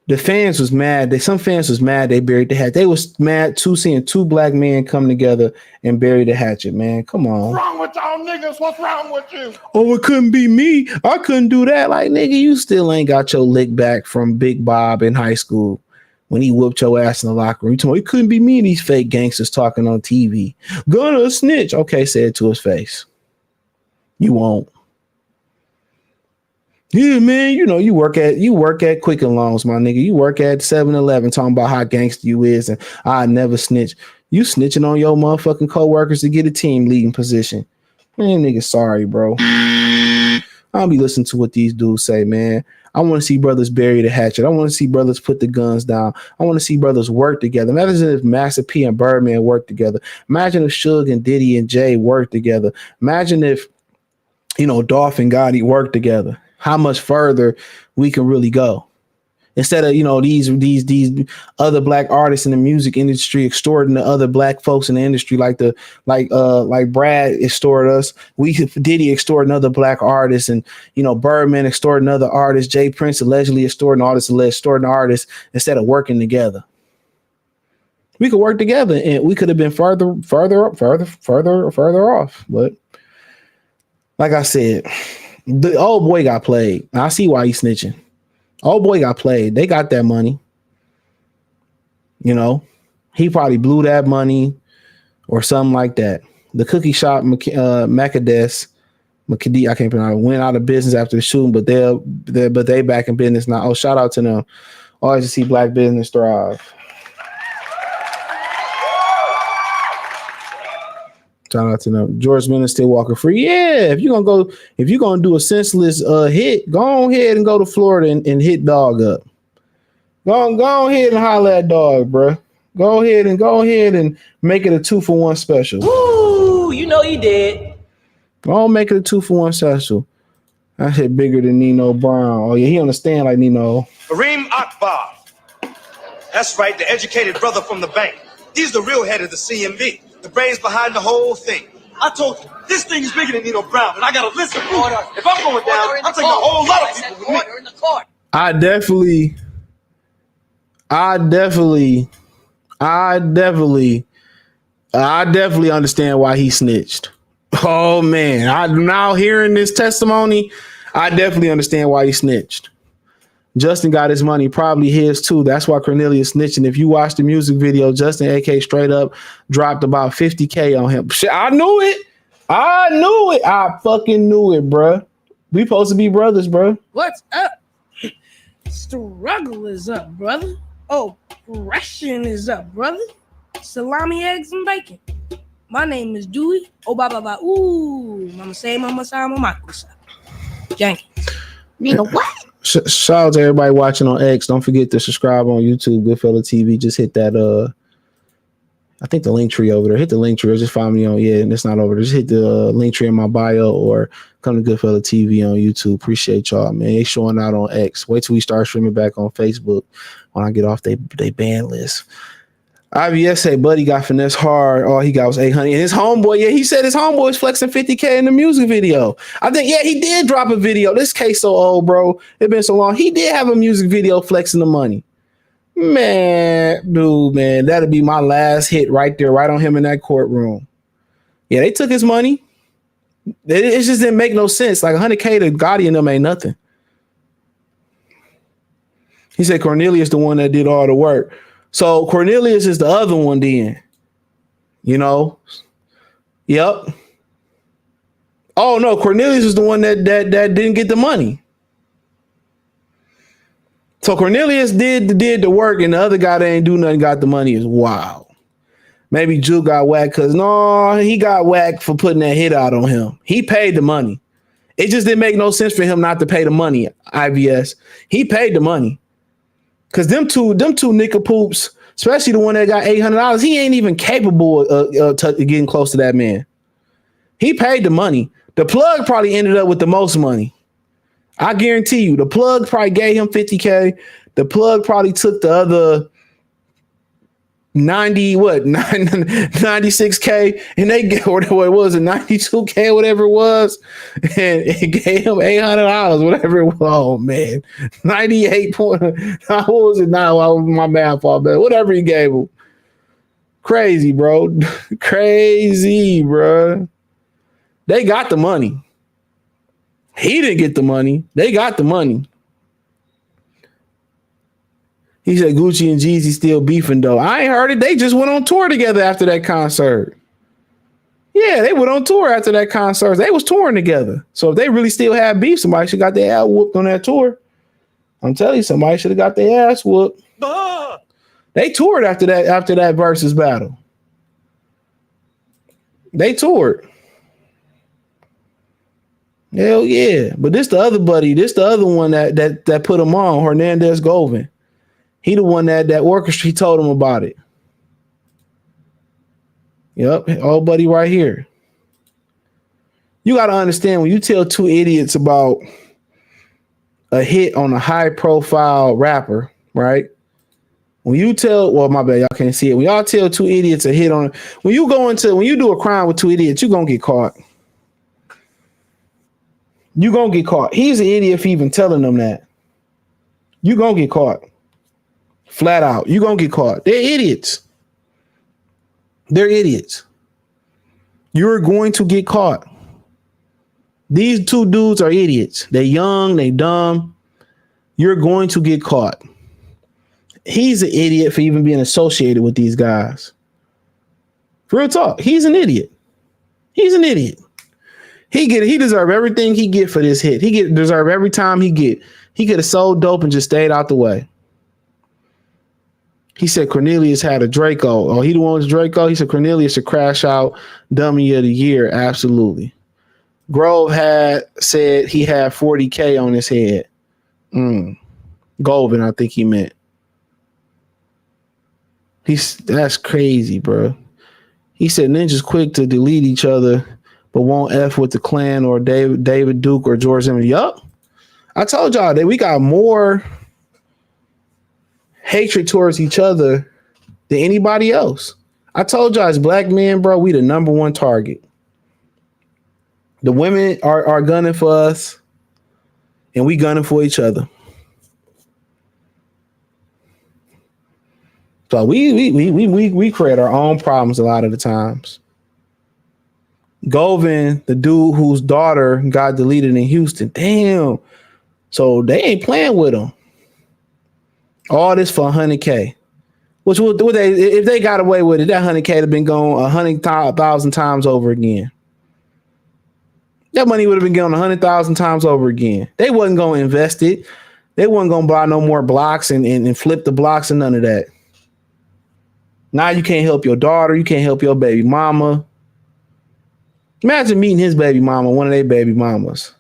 The fans was mad. Some fans was mad they buried the hatchet. They was mad too seeing two black men come together and bury the hatchet, man. Come on. What's wrong with y'all niggas? What's wrong with you? Oh, it couldn't be me. I couldn't do that. Like, nigga, you still ain't got your lick back from Big Bob in high school when he whooped your ass in the locker room. You told me it couldn't be me and these fake gangsters talking on TV. Gonna snitch. Okay, say it to his face. You won't. Yeah, man, you know, you work at Quicken Loans, my nigga. You work at 7-Eleven talking about how gangster you is and I never snitch. You snitching on your motherfucking coworkers to get a team leading position. Man, nigga, sorry, bro. I don't be listening to what these dudes say, man. I want to see brothers bury the hatchet. I want to see brothers put the guns down. I want to see brothers work together. Imagine if Master P and Birdman worked together. Imagine if Suge and Diddy and Jay worked together. Imagine if, you know, Dolph and Gotti worked together. How much further we can really go. Instead of, you know, these other black artists in the music industry extorting the other black folks in the industry, like Brad extorted us. Diddy extorting other black artists, and, you know, Birdman extorting other artists. Jay Prince allegedly extorting artists instead of working together. We could work together and we could have been further off. But like I said, the old boy got played. I see why he's snitching. Old boy got played. They got that money. You know, he probably blew that money or something like that. The cookie shop, Macades, I can't pronounce it, went out of business after the shooting, but they back in business now. Oh, shout out to them. Always to see black business thrive. Shout out to them. George Miller still walking free. Yeah, if you're gonna do a senseless hit, go ahead and go to Florida and hit Dog up. Go ahead and holler at Dog, bro. Go ahead and make it a 2-for-1 special. Woo! You know he did. Go on, make it a 2-for-1 special. That shit bigger than Nino Brown. Oh yeah, he understand like Nino. Kareem Akbar. That's right, the educated brother from the bank. He's the real head of the CMB. The brains behind the whole thing. I told you, this thing is bigger than Nino Brown, and I gotta listen. Order. If I'm going down, I'm taking a whole lot of people with me. Order in the court. I definitely understand why he snitched. Oh man, I'm now hearing this testimony. I definitely understand why he snitched. Justin got his money, probably his too. That's why Cornelius snitching. If you watch the music video, Justin AK straight up dropped about 50K on him. Shit, I knew it. I fucking knew it, bruh. We supposed to be brothers, bruh. What's up? Struggle is up, brother. Oppression is up, brother. Salami, eggs, and bacon. My name is Dewey. Oh, blah. Ooh, mama say, mama say, mama say. Jenkins. Nigga, what? Shout out to everybody watching on X. Don't forget to subscribe on YouTube, Goodfella TV. Just hit that I think the link tree over there. Hit the link tree or just find me on and it's not over there. Just hit the link tree in my bio or come to Goodfella TV on YouTube. Appreciate y'all, man. They showing out on X. Wait till we start streaming back on Facebook when I get off they ban list. IBS say Buddy got finesse hard. All he got was 800. And his homeboy, he said his homeboy is flexing 50K in the music video. I think, he did drop a video. This case so old, bro. It's been so long. He did have a music video flexing the money. Man, dude, man, that'll be my last hit right there, right on him in that courtroom. Yeah, they took his money. It just didn't make no sense. Like 100K to Gotti and them ain't nothing. He said Cornelius the one that did all the work. So Cornelius is the other one then, you know? Yep. Oh no, Cornelius is the one that didn't get the money. So Cornelius did the work and the other guy that ain't do nothing got the money is wow. Maybe Jew got whacked because no, he got whacked for putting that hit out on him. He paid the money. It just didn't make no sense for him not to pay the money, IVS. He paid the money. Cause them two nickel poops, especially the one that got $800, he ain't even capable of getting close to that man. He paid the money. The plug probably ended up with the most money. I guarantee you, the plug probably gave him 50K. The plug probably took the other 96K, and they get what it was, 92K, whatever it was, and it gave him $800, whatever it was. Oh man, 98 point. What was it now? My math all bad. Whatever he gave him. Crazy, bro. Crazy, bro. They got the money. He didn't get the money. They got the money. He said Gucci and Jeezy still beefing though. I ain't heard it. They just went on tour together after that concert. Yeah, they went on tour after that concert. They was touring together. So if they really still had beef, somebody should got their ass whooped on that tour. I'm telling you, somebody should have got their ass whooped. They toured after that versus battle. They toured. Hell yeah. But this the other buddy. This the other one that put him on, Hernandez Govan. He the one that orchestrated, he told him about it. Yep, old buddy right here. You got to understand, when you tell two idiots about a hit on a high profile rapper, right? When you tell, well, my bad, y'all can't see it. When y'all tell two idiots a hit on, when you do a crime with two idiots, you're going to get caught. You're going to get caught. He's an idiot for even telling them that. You're going to get caught. Flat out. You're going to get caught. They're idiots. They're idiots. You're going to get caught. These two dudes are idiots. They're young, they dumb. You're going to get caught. He's an idiot for even being associated with these guys. Real talk. He's an idiot. He's an idiot. He deserve everything he get for this hit. He deserve every time he get. He could have sold dope and just stayed out the way. He said Cornelius had a Draco. Oh, he the one with Draco? He said Cornelius should crash out dummy of the year. Absolutely. Grove had said he had 40K on his head. Golden, I think he meant. That's crazy, bro. He said ninjas quick to delete each other, but won't F with the clan or David Duke or George Zimmerman. Yup. I told y'all that we got more hatred towards each other than anybody else. I told y'all as black men, bro, we the number one target. The women are gunning for us, and we gunning for each other. So we create our own problems a lot of the times. Govan, the dude whose daughter got deleted in Houston, damn. So they ain't playing with him. All this for 100K. Which would they, if they got away with it, that 100K would have been going 100,000 times over again. That money would have been going 100,000 times over again. They wasn't going to invest it. They wasn't going to buy no more blocks and flip the blocks and none of that. Now you can't help your daughter. You can't help your baby mama. Imagine meeting his baby mama, one of their baby mamas.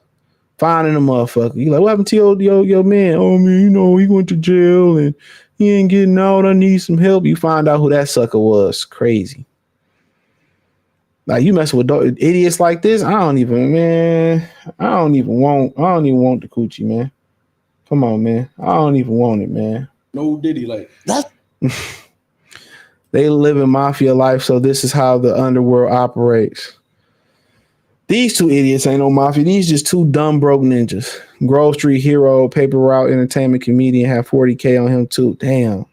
Finding a motherfucker. You like, what happened to your man? Oh, man, he went to jail and he ain't getting out. I need some help. You find out who that sucker was. Crazy. Like, you messing with idiots like this? I don't even want the coochie, man. Come on, man. I don't even want it, man. No Diddy, like that. They live in mafia life, so this is how the underworld operates. These two idiots ain't no mafia. These just two dumb, broke ninjas. Grove Street hero, paper route entertainment comedian, have 40K on him too. Damn.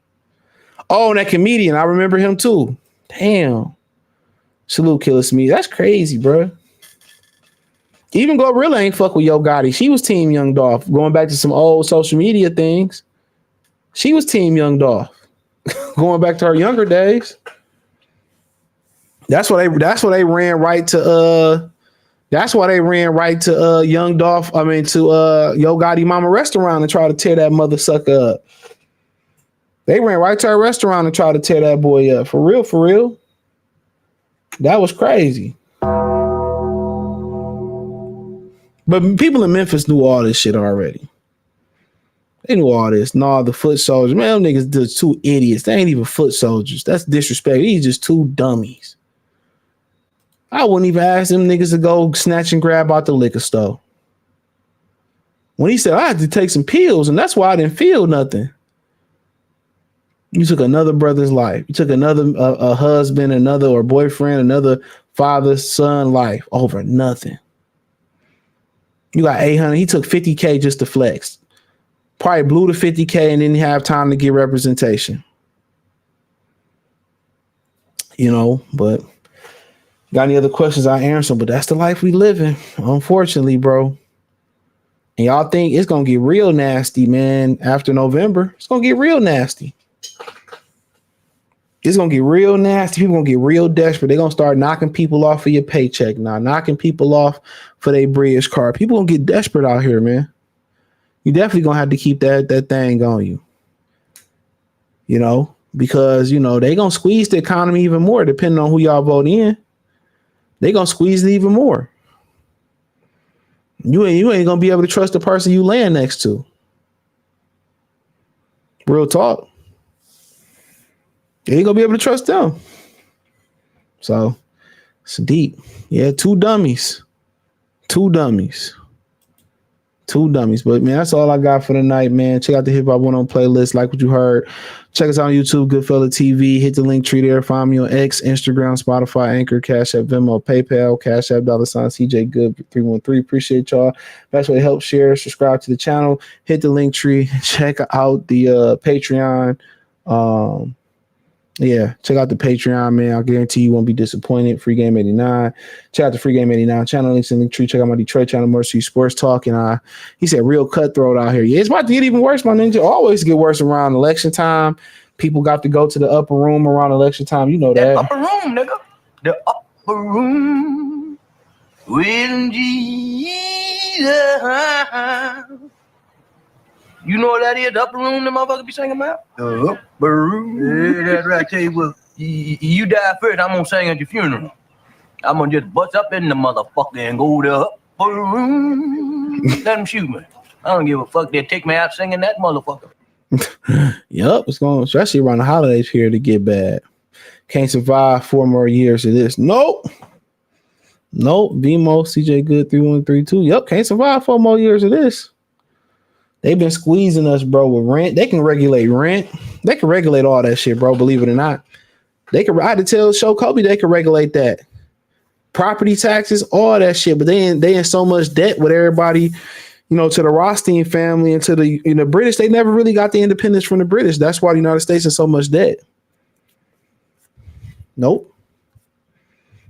Oh, and that comedian, I remember him too. Damn. Salute Killer Smith. That's crazy, bro. Even Glorilla ain't fuck with Yo Gotti. She was team Young Dolph. Going back to some old social media things, she was team Young Dolph. Going back to her younger days. That's why they ran right to Young Dolph. I mean to Yo Gotti Mama restaurant and try to tear that mother sucker up. They ran right to her restaurant and tried to tear that boy up. For real. That was crazy. But people in Memphis knew all this shit already. They knew all this. Nah, the foot soldiers. Man, them niggas just two idiots. They ain't even foot soldiers. That's disrespect. These just two dummies. I wouldn't even ask them niggas to go snatch and grab out the liquor store. When he said, I had to take some pills, and that's why I didn't feel nothing. You took another brother's life. You took another a husband, another or boyfriend, another father, son life over nothing. You got 800. He took 50K just to flex. Probably blew the 50K and didn't have time to get representation. But got any other questions? I answer them, but that's the life we live in, unfortunately, bro. And y'all think it's going to get real nasty, man, after November. It's going to get real nasty. it's gonna get real nasty. People gonna get real desperate. They're gonna start knocking people off of your paycheck now, knocking people off for their bridge card. People gonna get desperate out here, man. You definitely gonna have to keep that thing on you. You know, because you know they gonna squeeze the economy even more, depending on who y'all vote in. They gonna squeeze it even more. You ain't gonna be able to trust the person you laying next to. Real talk. You ain't gonna be able to trust them. So it's deep. Yeah, two dummies. But man, that's all I got for tonight, man. Check out the Hip Hop 101 playlist. Like what you heard. Check us out on YouTube, Goodfella TV. Hit the link tree there. Find me on X, Instagram, Spotify, Anchor, Cash App, Venmo, PayPal, Cash App, $, CJ Good 313. Appreciate y'all. Best way to help, share, subscribe to the channel. Hit the link tree. Check out the Patreon. Yeah, check out the Patreon, man. I guarantee you won't be disappointed. Free Game 89. Check out the Free Game 89 channel. Links in the tree. Check out my Detroit channel, Mercy Sports Talk. And he said, real cutthroat out here. Yeah, it's about to get even worse, my ninja. Always get worse around election time. People got to go to the upper room around election time. You know that. Upper room, nigga. The upper room with Jesus. You know what that is? The upper room the motherfucker be singing about? The upper room. Yeah, that's right. I tell you what, you die first, I'm gonna sing at your funeral. I'm gonna just bust up in the motherfucker and go to the upper room. Let them shoot me. I don't give a fuck. They'll take me out singing that motherfucker. Yup, it's going, especially around the holidays here, to get bad. Can't survive 4 more years of this. Nope. Vimo, CJ Good 3132. Yup, can't survive 4 more years of this. They've been squeezing us, bro, with rent. They can regulate rent. They can regulate all that shit, bro. Believe it or not. I had to tell Show Kobe they can regulate that. Property taxes, all that shit. But they in so much debt with everybody, you know, to the Rothstein family and to the British. They never really got the independence from the British. That's why the United States is so much debt. Nope.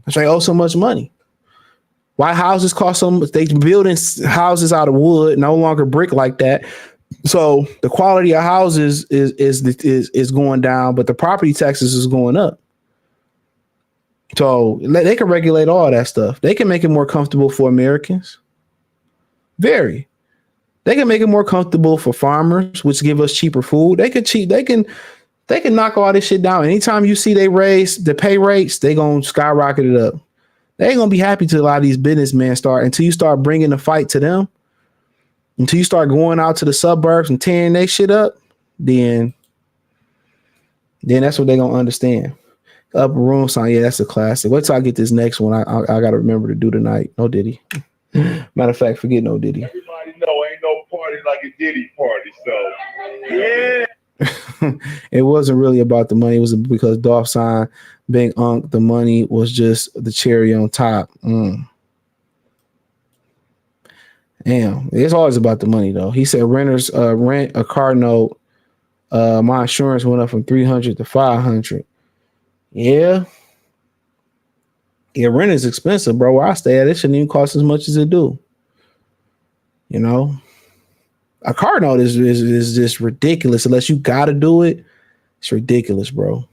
That's why they owe so much money. Why houses cost so much? They building houses out of wood, no longer brick like that. So the quality of houses is going down, but the property taxes is going up. So they can regulate all that stuff. They can make it more comfortable for Americans. Very. They can make it more comfortable for farmers, which give us cheaper food. They can knock all this shit down. Anytime you see they raise the pay rates, they gonna skyrocket it up. They ain't gonna be happy till a lot of these businessmen start, until you start bringing the fight to them, until you start going out to the suburbs and tearing their shit up, then that's what they gonna understand. Upper room song, yeah, that's a classic. Wait till I get this next one. I gotta remember to do tonight. No Diddy. Matter of fact, forget No Diddy. Everybody know ain't no party like a Diddy party, so yeah. It wasn't really about the money. It was because Dolph signed Big Unk. The money was just the cherry on top. Damn, it's always about the money though. He said renters rent a car note. My insurance went up from $300 to $500. Yeah, rent is expensive, bro. Where I stay at, it shouldn't even cost as much as it do. You know. A car note is just ridiculous. Unless you gotta do it, it's ridiculous, bro.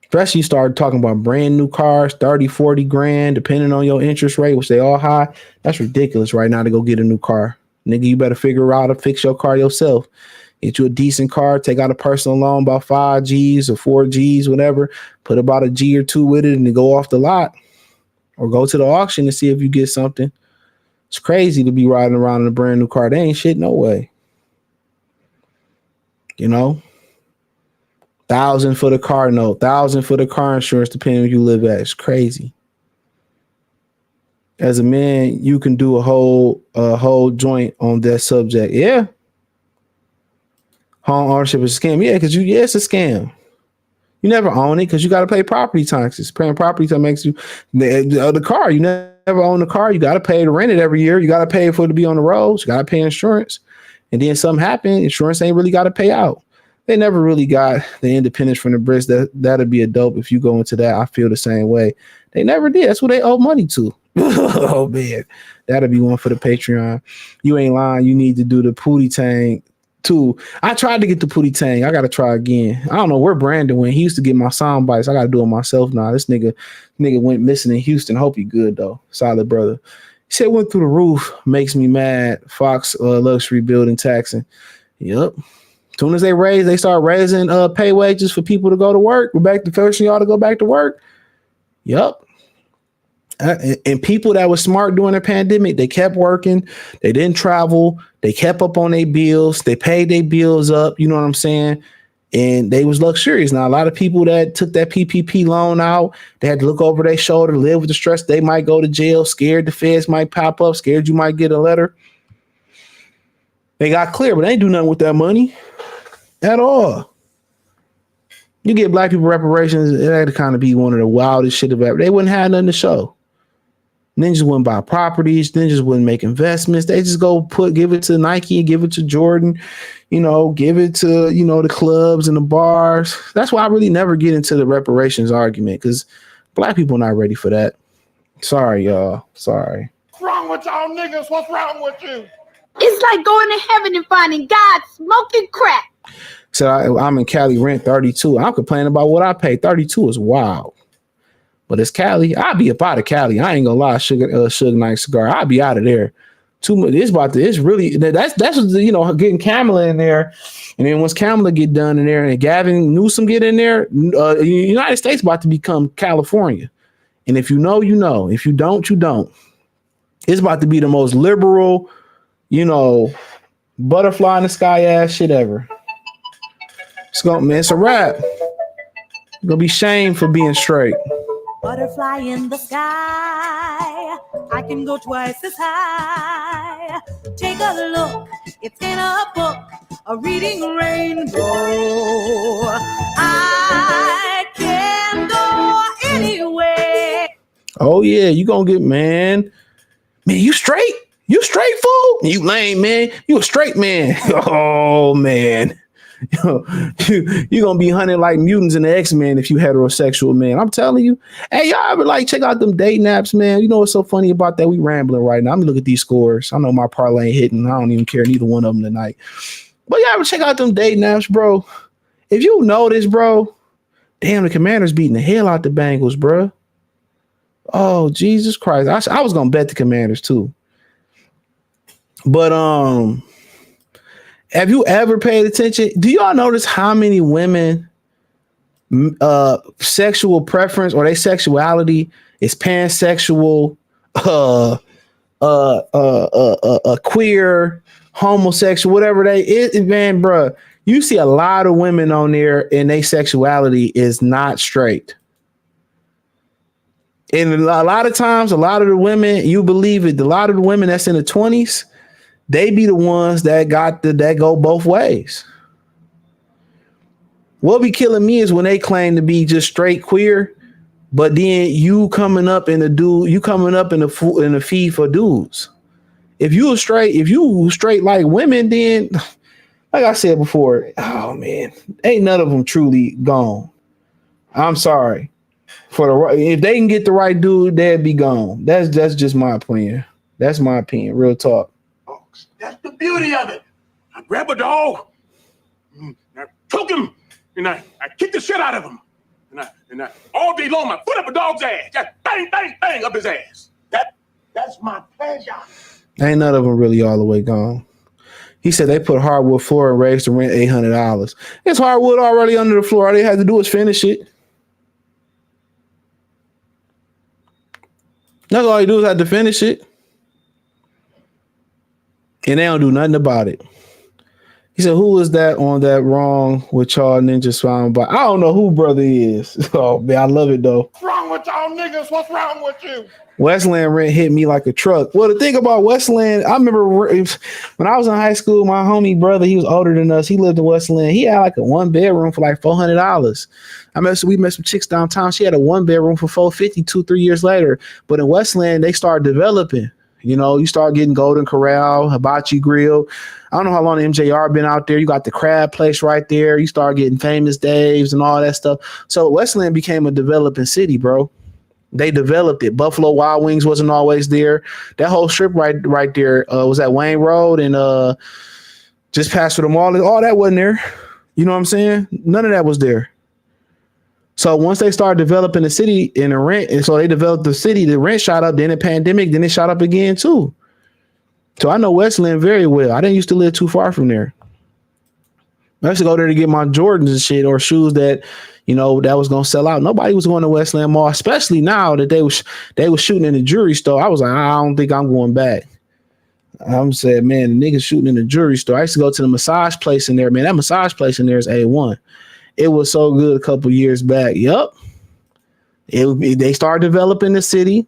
Especially you start talking about brand new cars, 30, 40 grand, depending on your interest rate, which they all high. That's ridiculous right now to go get a new car. Nigga, you better figure out how to fix your car yourself. Get you a decent car, take out a personal loan, about 5 G's or 4 G's, whatever. Put about a G or 2 with it and then go off the lot. Or go to the auction and see if you get something. It's crazy to be riding around in a brand new car. They ain't shit, no way. You know? $1,000 for the car note, $1,000 for the car insurance, depending on where you live at. It's crazy. As a man, you can do a whole joint on that subject. Yeah. Home ownership is a scam. Yeah, because it's a scam. You never own it because you got to pay property taxes. Paying property tax makes you the car. You never own the car. You got to pay to rent it every year. You got to pay for it to be on the roads. You got to pay insurance. And then something happened, insurance ain't really got to pay out. They never really got the independence from the Brits. That'd be a dope if you go into that. I feel the same way. They never did. That's what they owe money to. Oh man, that'd be one for the Patreon. You ain't lying. You need to do the Pootie Tang too. I tried to get the Pootie Tang. I gotta try again. I don't know where Brandon went. He used to get my sound bites. I gotta do it myself now. This nigga went missing in Houston. Hope he good though. Solid brother. He said went through the roof. Makes me mad. Fox luxury building taxing. Yep. Soon as they start raising pay wages for people to go to work. We're back to forcing y'all to go back to work. Yep. And people that were smart during the pandemic, they kept working. They didn't travel. They kept up on their bills. They paid their bills up. You know what I'm saying? And they was luxurious. Now, a lot of people that took that PPP loan out, they had to look over their shoulder, live with the stress. They might go to jail, scared the feds might pop up, scared you might get a letter. They got clear, but they ain't do nothing with that money at all. You get black people reparations, it had to kind of be one of the wildest shit ever. They wouldn't have nothing to show. Ninjas wouldn't buy properties. Ninjas wouldn't make investments. They just give it to Nike, give it to Jordan, give it to, the clubs and the bars. That's why I really never get into the reparations argument, because black people not ready for that. Sorry, y'all. Sorry. What's wrong with y'all niggas? What's wrong with you? It's like going to heaven and finding God smoking crack. So I'm in Cali, rent 32. I'm complaining about what I pay. 32 is wild. But it's Cali. I'll be up out of Cali. I ain't gonna lie, Sugar Night Cigar. I'll be out of there. Too much. It's really that's getting Kamala in there, and then once Kamala get done in there and Gavin Newsom get in there, United States about to become California. And if you know, you know. If you don't, you don't. It's about to be the most liberal, butterfly in the sky ass shit ever. It's a wrap. You're gonna be shamed for being straight. Butterfly in the sky, I can go twice as high. Take a look, it's in a book, a reading rainbow. I can go anywhere. Oh yeah, you gonna get man, you straight? You straight, fool? You lame, man. You a straight man. Oh man. You gonna be hunting like mutants in the X-Men if you heterosexual, man. I'm telling you. Hey, y'all ever check out them dating apps, man? You know what's so funny about that? We rambling right now. I'm gonna look at these scores. I know my parlay ain't hitting. I don't even care neither one of them tonight. But y'all ever check out them dating apps, bro? If you notice, bro, damn, the Commanders beating the hell out the Bengals, bro. Oh, Jesus Christ. I was gonna bet the Commanders too. But have you ever paid attention? Do y'all notice how many women sexual preference or their sexuality is pansexual, queer, homosexual, whatever they is, man, bro? You see a lot of women on there and their sexuality is not straight. And a lot of times, a lot of the women, you believe it, a lot of the women that's in the 20s, they be the ones that that go both ways. What be killing me is when they claim to be just straight queer, but then you coming up in the feed for dudes. If you straight like women, then like I said before, oh man, ain't none of them truly gone. I'm sorry. If they can get the right dude, they'd be gone. That's just my opinion. That's my opinion. Real talk. That's the beauty of it. I grab a dog, and I choke him, and I kick the shit out of him. And I all day long, I put up a dog's ass. Just bang, bang, bang up his ass. That's my pleasure. Ain't none of them really all the way gone. He said they put hardwood floor and raised the rent $800. It's hardwood already under the floor. All they had to do is finish it. That's all you do is have to finish it. And they don't do nothing about it. He said, who is that on that wrong with y'all ninjas found by? I don't know who brother is. Oh, man, I love it, though. What's wrong with y'all niggas? What's wrong with you? Westland rent hit me like a truck. Well, the thing about Westland, I remember when I was in high school, my homie brother, he was older than us. He lived in Westland. He had like a 1-bedroom for like $400. We met some chicks downtown. She had a 1-bedroom for $450 2-3 years later. But in Westland, they started developing. You start getting Golden Corral, Hibachi Grill. I don't know how long the MJR been out there. You got the crab place right there. You start getting Famous Dave's and all that stuff. So Westland became a developing city, bro. They developed it. Buffalo Wild Wings wasn't always there. That whole strip right there was at Wayne Road and Just passed for the mall. All that wasn't there. You know what I'm saying? None of that was there. So once they started developing the city in the rent, and so they developed the city, the rent shot up. Then the pandemic, then it shot up again too. So I know Westland very well. I didn't used to live too far from there. I used to go there to get my Jordans and shit, or shoes that, that was gonna sell out. Nobody was going to Westland Mall, especially now that they was shooting in the jewelry store. I was like, I don't think I'm going back. I'm saying, man, the niggas shooting in the jewelry store. I used to go to the massage place in there, man. That massage place in there is A1. It was so good a couple years back. Yup. They started developing the city.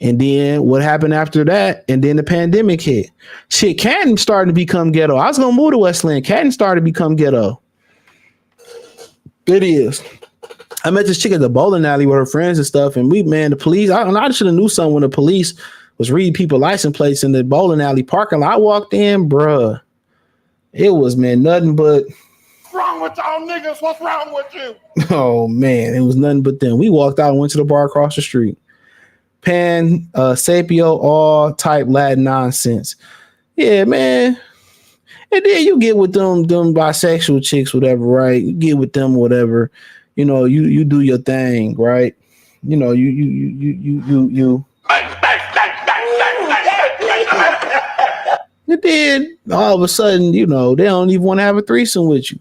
And then what happened after that? And then the pandemic hit. Shit, Canton started to become ghetto. I was going to move to Westland. Canton started to become ghetto. It is. I met this chick at the bowling alley with her friends and stuff. And the police, I should have knew something when the police was reading people license plates in the bowling alley parking lot. I walked in, bruh. It was, man, nothing but. What's wrong with y'all niggas? What's wrong with you? Oh, man, it was nothing but them. We walked out and went to the bar across the street. Pan, sapio, all type Latin nonsense. Yeah, man. And then you get with them bisexual chicks, whatever, right? You get with them, whatever. You do your thing, right? You. And then all of a sudden, they don't even want to have a threesome with you.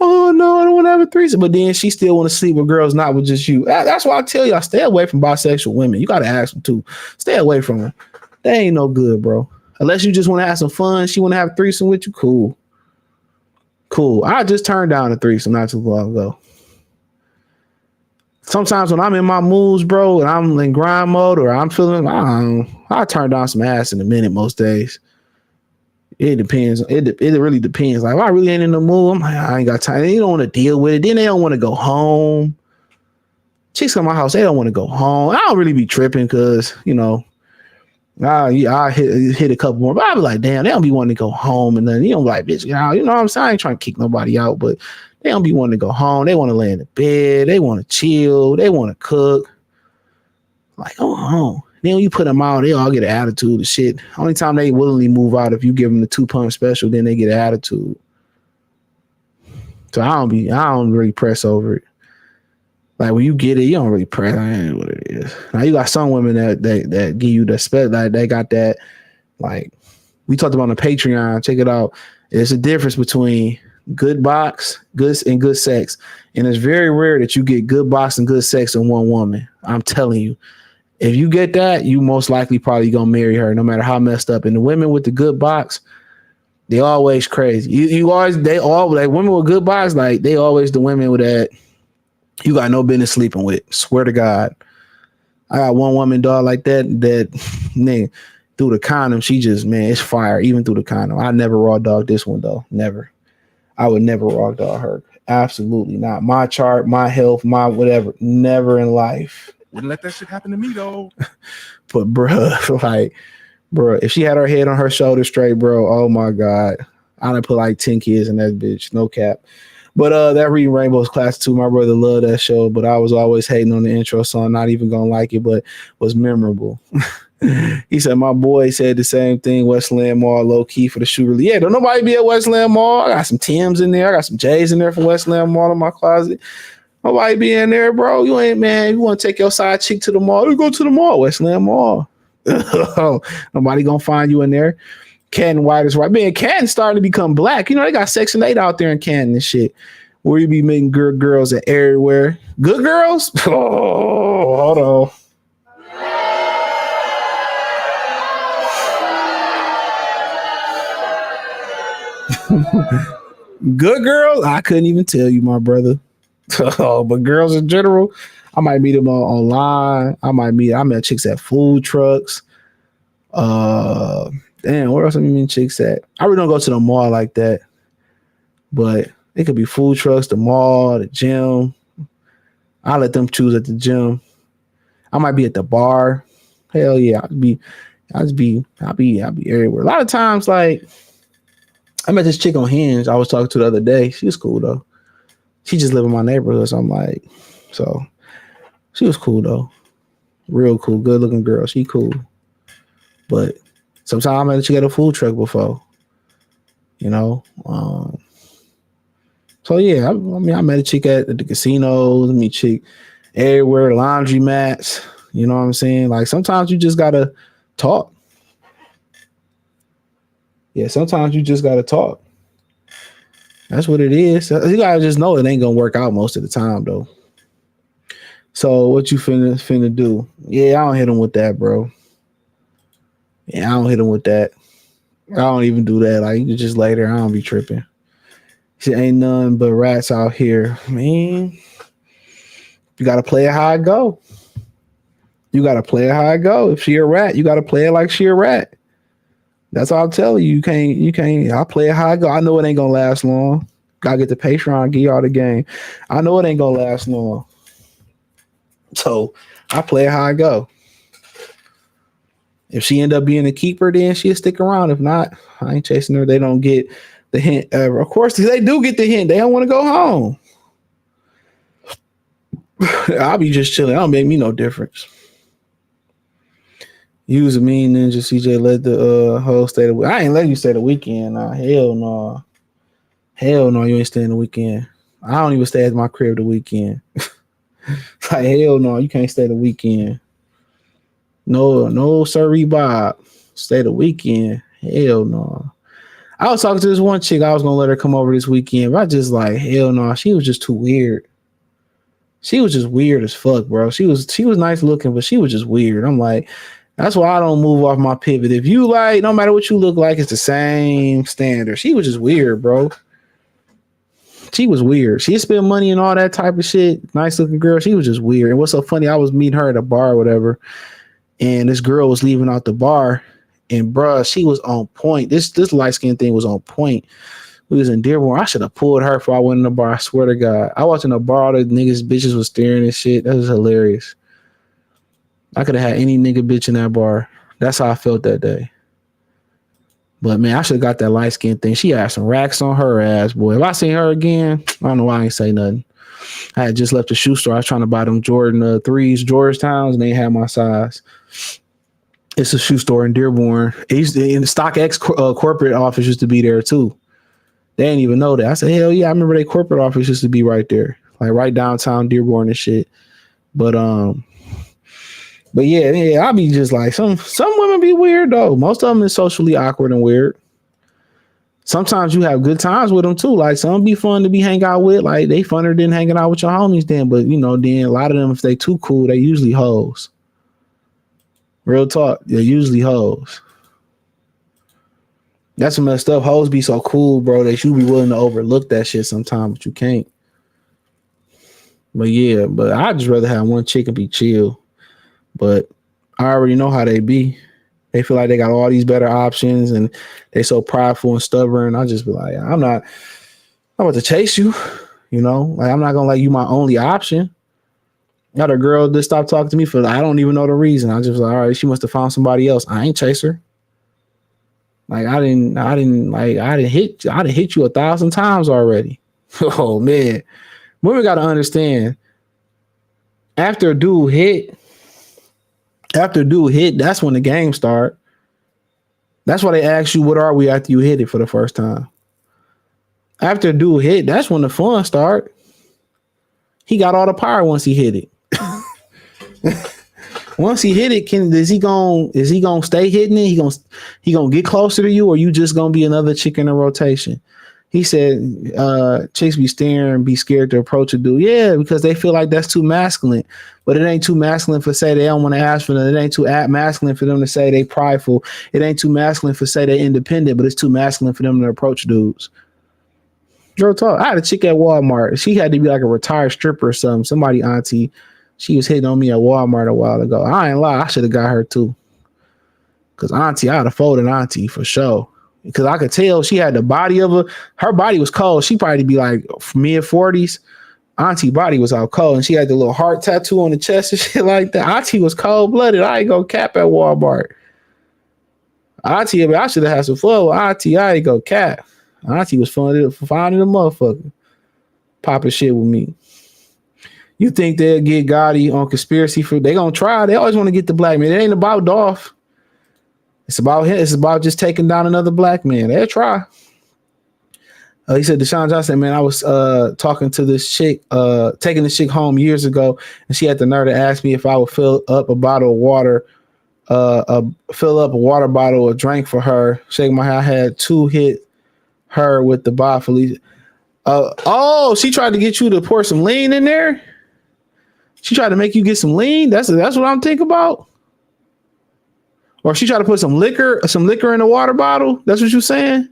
Oh no, I don't want to have a threesome. But then she still want to sleep with girls, not with just you. That's why I tell y'all, stay away from bisexual women. You got to ask them too. Stay away from them. They ain't no good, bro. Unless you just want to have some fun. She want to have a threesome with you. Cool. I just turned down a threesome not too long ago. Sometimes when I'm in my moods, bro, and I'm in grind mode or I'm feeling, I turn down some ass in a minute most days. It depends. It really depends. Like, if I really ain't in the mood, I'm like, I ain't got time. They don't want to deal with it. Then they don't want to go home. Chicks in my house, they don't want to go home. I don't really be tripping because, I hit a couple more. But I be like, damn, they don't be wanting to go home. And then, like, bitch, you know what I'm saying? I ain't trying to kick nobody out, but they don't be wanting to go home. They want to lay in the bed. They want to chill. They want to cook. Like, go home. Then when you put them out, they all get an attitude and shit. Only time they willingly move out if you give them the 2-pump special, then they get an attitude. So I don't really press over it. Like when you get it, you don't really press. I ain't know what it is. Now you got some women that give you the spec, like they got that. Like we talked about on the Patreon. Check it out. There's a difference between good box, good and good sex, and it's very rare that you get good box and good sex in one woman. I'm telling you. If you get that, you most likely probably gonna marry her, no matter how messed up. And the women with the good box, they always crazy. They all like women with good box, like they always the women with that you got no business sleeping with. Swear to God, I got one woman dog like that nigga through the condom. She just it's fire even through the condom. I never raw dog this one though. Never. I would never raw dog her. Absolutely not. My chart, my health, my whatever. Never in life. Wouldn't let that shit happen to me though. But bruh, if she had her head on her shoulder straight, bro, oh my God. I'd have put like 10 kids in that bitch. No cap. But that Reading Rainbow's class 2, my brother loved that show, but I was always hating on the intro song, not even gonna like it, but was memorable. He said, my boy said the same thing, Westland Mall, low key for the shoe release. Yeah, don't nobody be at Westland Mall. I got some Timbs in there. I got some J's in there from Westland Mall in my closet. Nobody be in there, bro. You ain't, man. You want to take your side chick to the mall? You go to the mall, Westland Mall. Nobody gonna find you in there. Canton white is right. Man, Canton's starting to become black. They got Section 8 out there in Canton and shit. Where you be meeting good girls at everywhere. Good girls? Oh, hold on. Good girls? I couldn't even tell you, my brother. But girls in general, I might meet them online. I met chicks at food trucks. Damn, where else I meet chicks at? I really don't go to the mall like that. But it could be food trucks, the mall, the gym. I let them choose at the gym. I might be at the bar. Hell yeah, I'll be everywhere. A lot of times, like I met this chick on Hinge I was talking to the other day. She was cool though. She just lived in my neighborhood, so I'm like, so she was cool though. Real cool, good looking girl. She cool. But sometimes I met a chick at a food truck before. You know, so yeah, I mean, I met a chick at the casinos. I meet chick everywhere, laundry mats. You know what I'm saying? Like sometimes you just gotta talk. Yeah, sometimes you just gotta talk. That's what it is. You gotta just know it ain't gonna work out most of the time though. So what you finna do? Yeah, I don't hit him with that, bro. Yeah, I don't hit him with that. I don't even do that. Like you just later, I don't be tripping. Shit ain't none but rats out here, man. You gotta play it how it go. You gotta play it how it go. If she a rat, you gotta play it like she a rat. That's all I'm telling you. You can't. I play it how I go. I know it ain't gonna last long. Gotta get the Patreon, give y'all the game. I know it ain't gonna last long. So I play it how I go. If she end up being a keeper, then she'll stick around. If not, I ain't chasing her. They don't get the hint ever. Of course, they do get the hint. They don't want to go home. I'll be just chilling. It don't make me no difference. You was a mean ninja. CJ let the whole stay. I ain't letting you stay the weekend. Nah, hell no. Hell no, you ain't staying the weekend. I don't even stay at my crib the weekend. Like hell no, you can't stay the weekend. No, sirree Bob. Stay the weekend. Hell no. I was talking to this one chick. I was gonna let her come over this weekend, but I just like hell no. She was just too weird. She was just weird as fuck, bro. She was nice looking, but she was just weird. I'm like, that's why I don't move off my pivot. If you like, no matter what you look like, it's the same standard. She was just weird, bro. She was weird. She spent money and all that type of shit. Nice looking girl. She was just weird. And what's so funny, I was meeting her at a bar or whatever, and this girl was leaving out the bar, and bruh, she was on point. This light skin thing was on point. We was in Dearborn. I should have pulled her before I went in the bar. I swear to God. I was in the bar, all the bitches was staring and shit. That was hilarious. I could have had any nigga bitch in that bar. That's how I felt that day. But man, I should have got that light skin thing. She had some racks on her ass, boy. If I seen her again, I don't know why I ain't say nothing. I had just left the shoe store. I was trying to buy them Jordan 3s, Georgetowns, and they had my size. It's a shoe store in Dearborn. It used to, in the StockX corporate office used to be there too. They didn't even know that. I said, hell yeah, I remember their corporate office used to be right there, like right downtown Dearborn and shit. But yeah, I'll be just like some women be weird though. Most of them is socially awkward and weird. Sometimes you have good times with them too. Like some be fun to be hang out with. Like they funner than hanging out with your homies then. But you know, then a lot of them, if they too cool, they usually hoes. Real talk, they're usually hoes. That's what messed up. Hoes be so cool, bro, that you be willing to overlook that shit sometimes, but you can't. But yeah, but I'd just rather have one chick and be chill. But I already know how they be. They feel like they got all these better options and they so prideful and stubborn. I just be like, I'm about to chase you, you know? Like I'm not gonna let you my only option. Got a girl that stopped talking to me for I don't even know the reason. I just was like, all right, she must have found somebody else. I ain't chase her. Like I didn't hit you 1,000 times already. Oh man. Women gotta understand. After a dude hit, that's when the game start. That's why they ask you, what are we after you hit it for the first time? After a dude hit, that's when the fun start. He got all the power once he hit it. Once he hit it, is he gonna stay hitting it? He gonna get closer to you, or you just gonna be another chick in the rotation? He said, chicks be staring, be scared to approach a dude. Yeah, because they feel like that's too masculine. But it ain't too masculine for say they don't want to ask for them. It ain't too masculine for them to say they prideful. It ain't too masculine for say they independent, but it's too masculine for them to approach dudes. Real talk. I had a chick at Walmart. She had to be like a retired stripper or something. Somebody auntie. She was hitting on me at Walmart a while ago. I ain't lie. I should have got her too. Because auntie, I'd have folded auntie for sure. Because I could tell she had the body of her body was cold. She probably be like mid-40s. Auntie body was out cold. And she had the little heart tattoo on the chest and shit like that. Auntie was cold-blooded. I ain't go cap at Walmart. Auntie, I should have had some fun with auntie. I ain't go cap. Auntie was finding a motherfucker. Popping shit with me. You think they'll get Gotti on conspiracy for they gonna try. They always want to get the black man. It ain't about Dolph. It's about him. It's about just taking down another black man. They'll try. He said, Deshaun Johnson, man, I was talking to this chick, taking this chick home years ago, and she had the nerve to ask me if I would fill up a bottle of water, fill up a water bottle or drink for her. Shake my head. I had to hit her with the bottle. Oh, she tried to get you to pour some lean in there? She tried to make you get some lean? That's what I'm thinking about? Or she tried to put some liquor in a water bottle? That's what you're saying?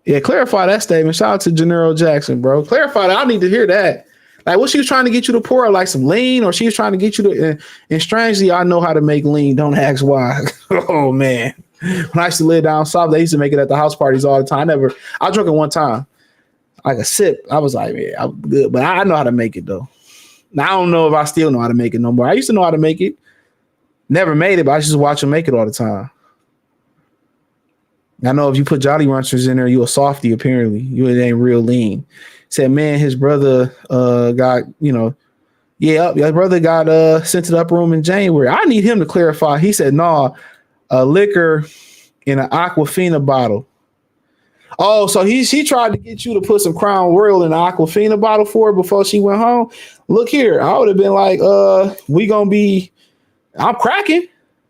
Yeah, clarify that statement. Shout out to Gennaro Jackson, bro. Clarify that. I need to hear that. Like, what she was trying to get you to pour, like some lean, or she was trying to get you to. And strangely, I know how to make lean. Don't ask why. Oh man, when I used to live down south, they used to make it at the house parties all the time. I drunk it one time, like a sip. I was like, man, I'm good, but I know how to make it though. Now I don't know if I still know how to make it no more. I used to know how to make it. Never made it, but I just watch them make it all the time. I know if you put Jolly Ranchers in there, you a softie, apparently. You ain't real lean. Said, man, his brother got, his brother got sent to the upper room in January. I need him to clarify. He said, nah, liquor in an Aquafina bottle. Oh, so she tried to get you to put some Crown Royal in an Aquafina bottle for her before she went home. Look here, I would have been like, I'm cracking.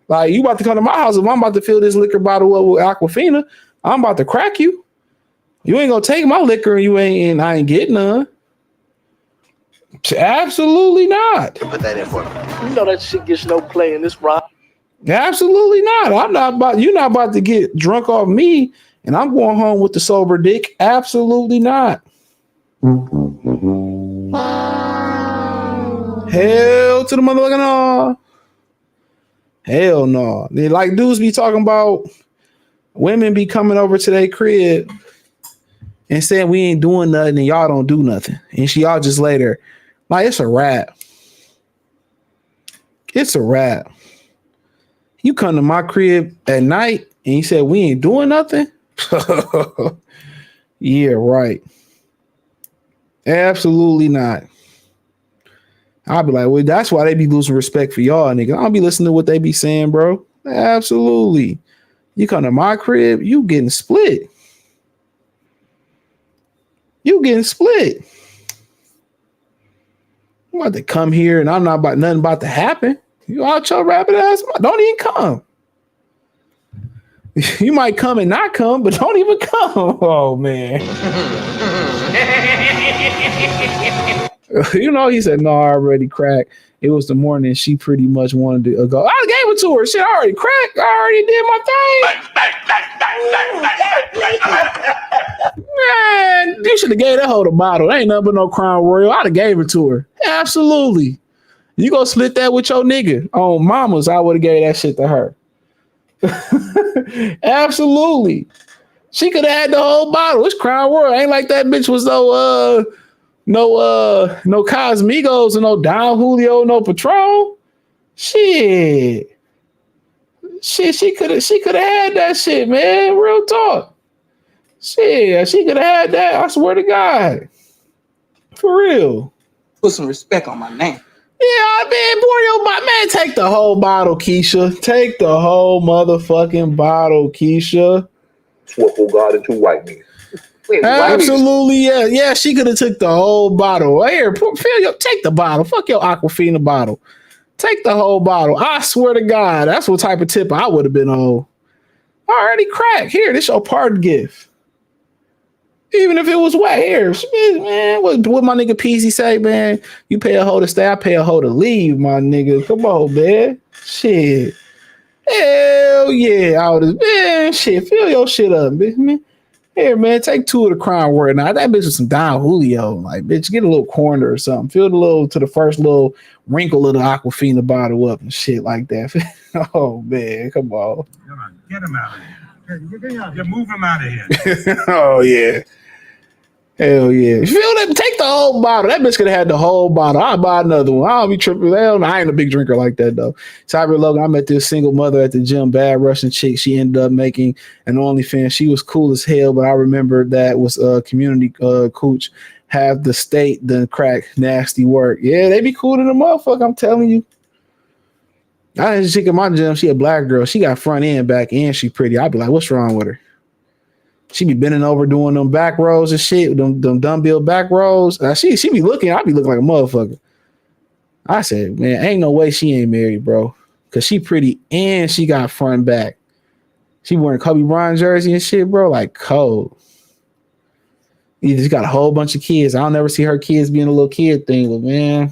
Like, you about to come to my house if I'm about to fill this liquor bottle up with Aquafina. I'm about to crack you. You ain't gonna take my liquor and I ain't getting none. Absolutely not. Put that in for me. You know that shit gets no play in this rock. Absolutely not. You're not about to get drunk off me and I'm going home with the sober dick. Absolutely not. Hell to the motherfucking no. Hell no. They like dudes be talking about women be coming over to their crib and saying we ain't doing nothing and y'all don't do nothing. And y'all just later. Like, it's a wrap. It's a wrap. You come to my crib at night and you said we ain't doing nothing? Yeah, right. Absolutely not. I'll be like, well, that's why they be losing respect for y'all, nigga. I don't be listening to what they be saying, bro. Absolutely. You come to my crib, you getting split. You getting split. I'm about to come here and I'm not about nothing about to happen. You out your rabbit ass. Don't even come. You might come and not come, but don't even come. Oh, man. He said, no, I already cracked. It was the morning she pretty much wanted to go. I gave it to her. Shit, I already cracked. I already did my thing. Man, you should have gave that hoe the bottle. Ain't nothing but no Crown Royal. I'd have gave it to her. Absolutely. You go split that with your nigga on mamas. I would have gave that shit to her. Absolutely. She could have had the whole bottle. It's Crown Royal. Ain't like that bitch was no Cosmigos and no Don Julio, no Patron. Shit, she could have had that shit, man. Real talk. Shit, she could have had that. I swear to God. For real. Put some respect on my name. Yeah, man, take the whole bottle, Keisha. Take the whole motherfucking bottle, Keisha. Swap God into white meat. Absolutely, yeah. Yeah, she could have took the whole bottle. Here, take the bottle. Fuck your Aquafina bottle. Take the whole bottle. I swear to God, that's what type of tip I would have been on. I already cracked. Here, this your party gift. Even if it was wet, here, man, what my nigga Peasy say, man? You pay a hoe to stay, I pay a hoe to leave, my nigga. Come on, man. Shit. Hell yeah. I would have, man, shit, fill your shit up, man. Here, man, take 2 of the Crown Royal. Now, that bitch was some Don Julio. Like, bitch, get a little corner or something. Fill the little to the first little wrinkle of the Aquafina bottle up and shit like that. Oh, man, come on. Come on, get him out of here. You move him out of here. Oh, yeah. Hell yeah. Feel that? Take the whole bottle. That bitch could have had the whole bottle. I'll buy another one. I don't be tripping. I ain't a big drinker like that, though. Cyber Logan, I met this single mother at the gym, bad Russian chick. She ended up making an OnlyFans. She was cool as hell, but I remember that was a community cooch. Have the state done crack nasty work. Yeah, they be cool to the motherfucker, I'm telling you. I had a chick in my gym. She a black girl. She got front end, back end. She pretty. I'd be like, what's wrong with her? She be bending over doing them back rolls and shit, them dumbbell back rolls. She be looking, I be looking like a motherfucker. I said, man, ain't no way she ain't married, bro. Cause she pretty and she got front and back. She wearing Kobe Bryant jersey and shit, bro, like cold. You just got a whole bunch of kids. I don't never see her kids being a little kid thing, but man,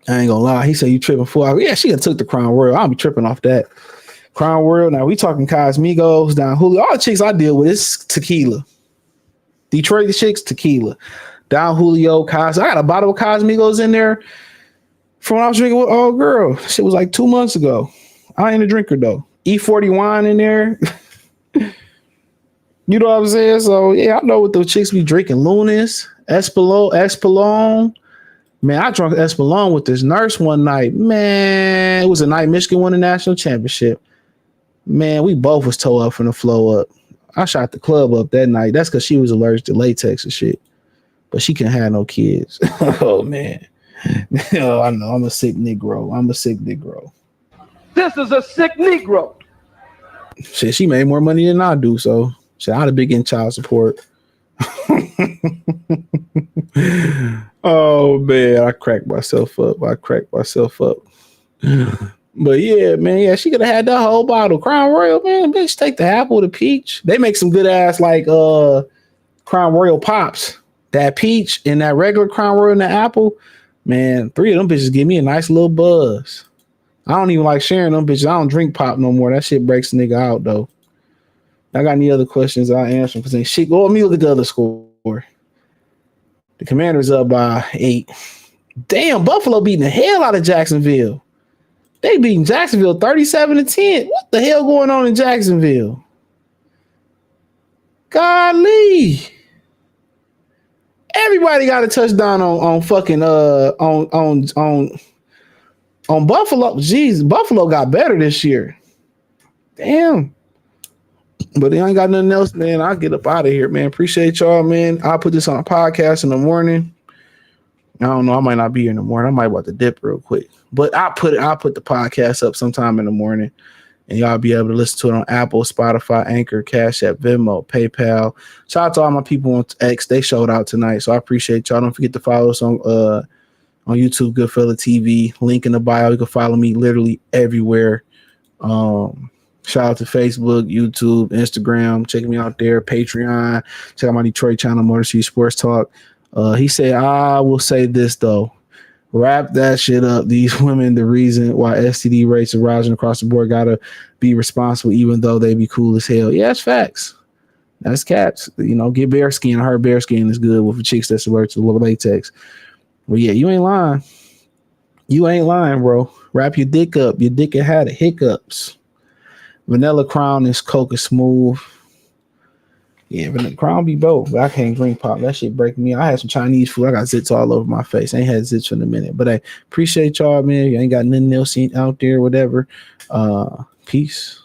I ain't gonna lie. He said you tripping for. Yeah, she took the Crown Royal. I'll be tripping off that. Crown Royal. Now we talking Cosmigos down Julio. All the chicks I deal with is tequila. Detroit chicks, tequila. Down Julio, Cos. I got a bottle of Cosmigos in there from when I was drinking with old girl. Shit was like 2 months ago. I ain't a drinker though. E40 wine in there. You know what I'm saying? So yeah, I know what those chicks be drinking. Lunas, Espolon. Man, I drunk Espolon with this nurse one night. Man, it was a night Michigan won the national championship. Man, we both was toe up from the flow up. I shot the club up that night. That's because she was allergic to latex and shit. But she can't have no kids. Oh man. Oh, I know. I'm a sick Negro. This is a sick Negro. Shit, she made more money than I do, so shit, I'd have been getting child support. Oh man, I cracked myself up. But yeah, man, yeah, she could have had that whole bottle. Crown Royal, man, bitch, take the apple, the peach. They make some good ass like Crown Royal pops. That peach and that regular Crown Royal and the apple, man, 3 of them bitches give me a nice little buzz. I don't even like sharing them bitches. I don't drink pop no more. That shit breaks the nigga out though. I got any other questions? I'll answer them because ain't shit. Go let me look at the other score. The Commanders up by 8. Damn, Buffalo beating the hell out of Jacksonville. They beating Jacksonville 37-10. What the hell going on in Jacksonville? Golly. Everybody got a touchdown on fucking on Buffalo. Jeez, Buffalo got better this year. Damn. But they ain't got nothing else, man. I'll get up out of here, man. Appreciate y'all, man. I'll put this on a podcast in the morning. I don't know. I might not be here in the morning. I might about to dip real quick. But I'll put the podcast up sometime in the morning. And y'all be able to listen to it on Apple, Spotify, Anchor, Cash App, Venmo, PayPal. Shout out to all my people on X. They showed out tonight. So I appreciate y'all. Don't forget to follow us on YouTube, Goodfella TV. Link in the bio. You can follow me literally everywhere. Shout out to Facebook, YouTube, Instagram. Check me out there. Patreon. Check out my Detroit channel, Motor City Sports Talk. He said, I will say this, though. Wrap that shit up. These women, the reason why STD rates are rising across the board, gotta be responsible, even though they be cool as hell. Yeah, that's facts. That's cats. You know, get bear skin. I heard bear skin is good with the chicks that's allergic to latex. Well, yeah, you ain't lying. You ain't lying, bro. Wrap your dick up. Your dick had the hiccups. Vanilla Crown is Coca Smooth. Yeah, Vanilla Crown be both, but I can't drink pop. That shit break me. I had some Chinese food. I got zits all over my face. I ain't had zits in a minute, but I appreciate y'all, man. You ain't got nothing else out there, whatever. Peace.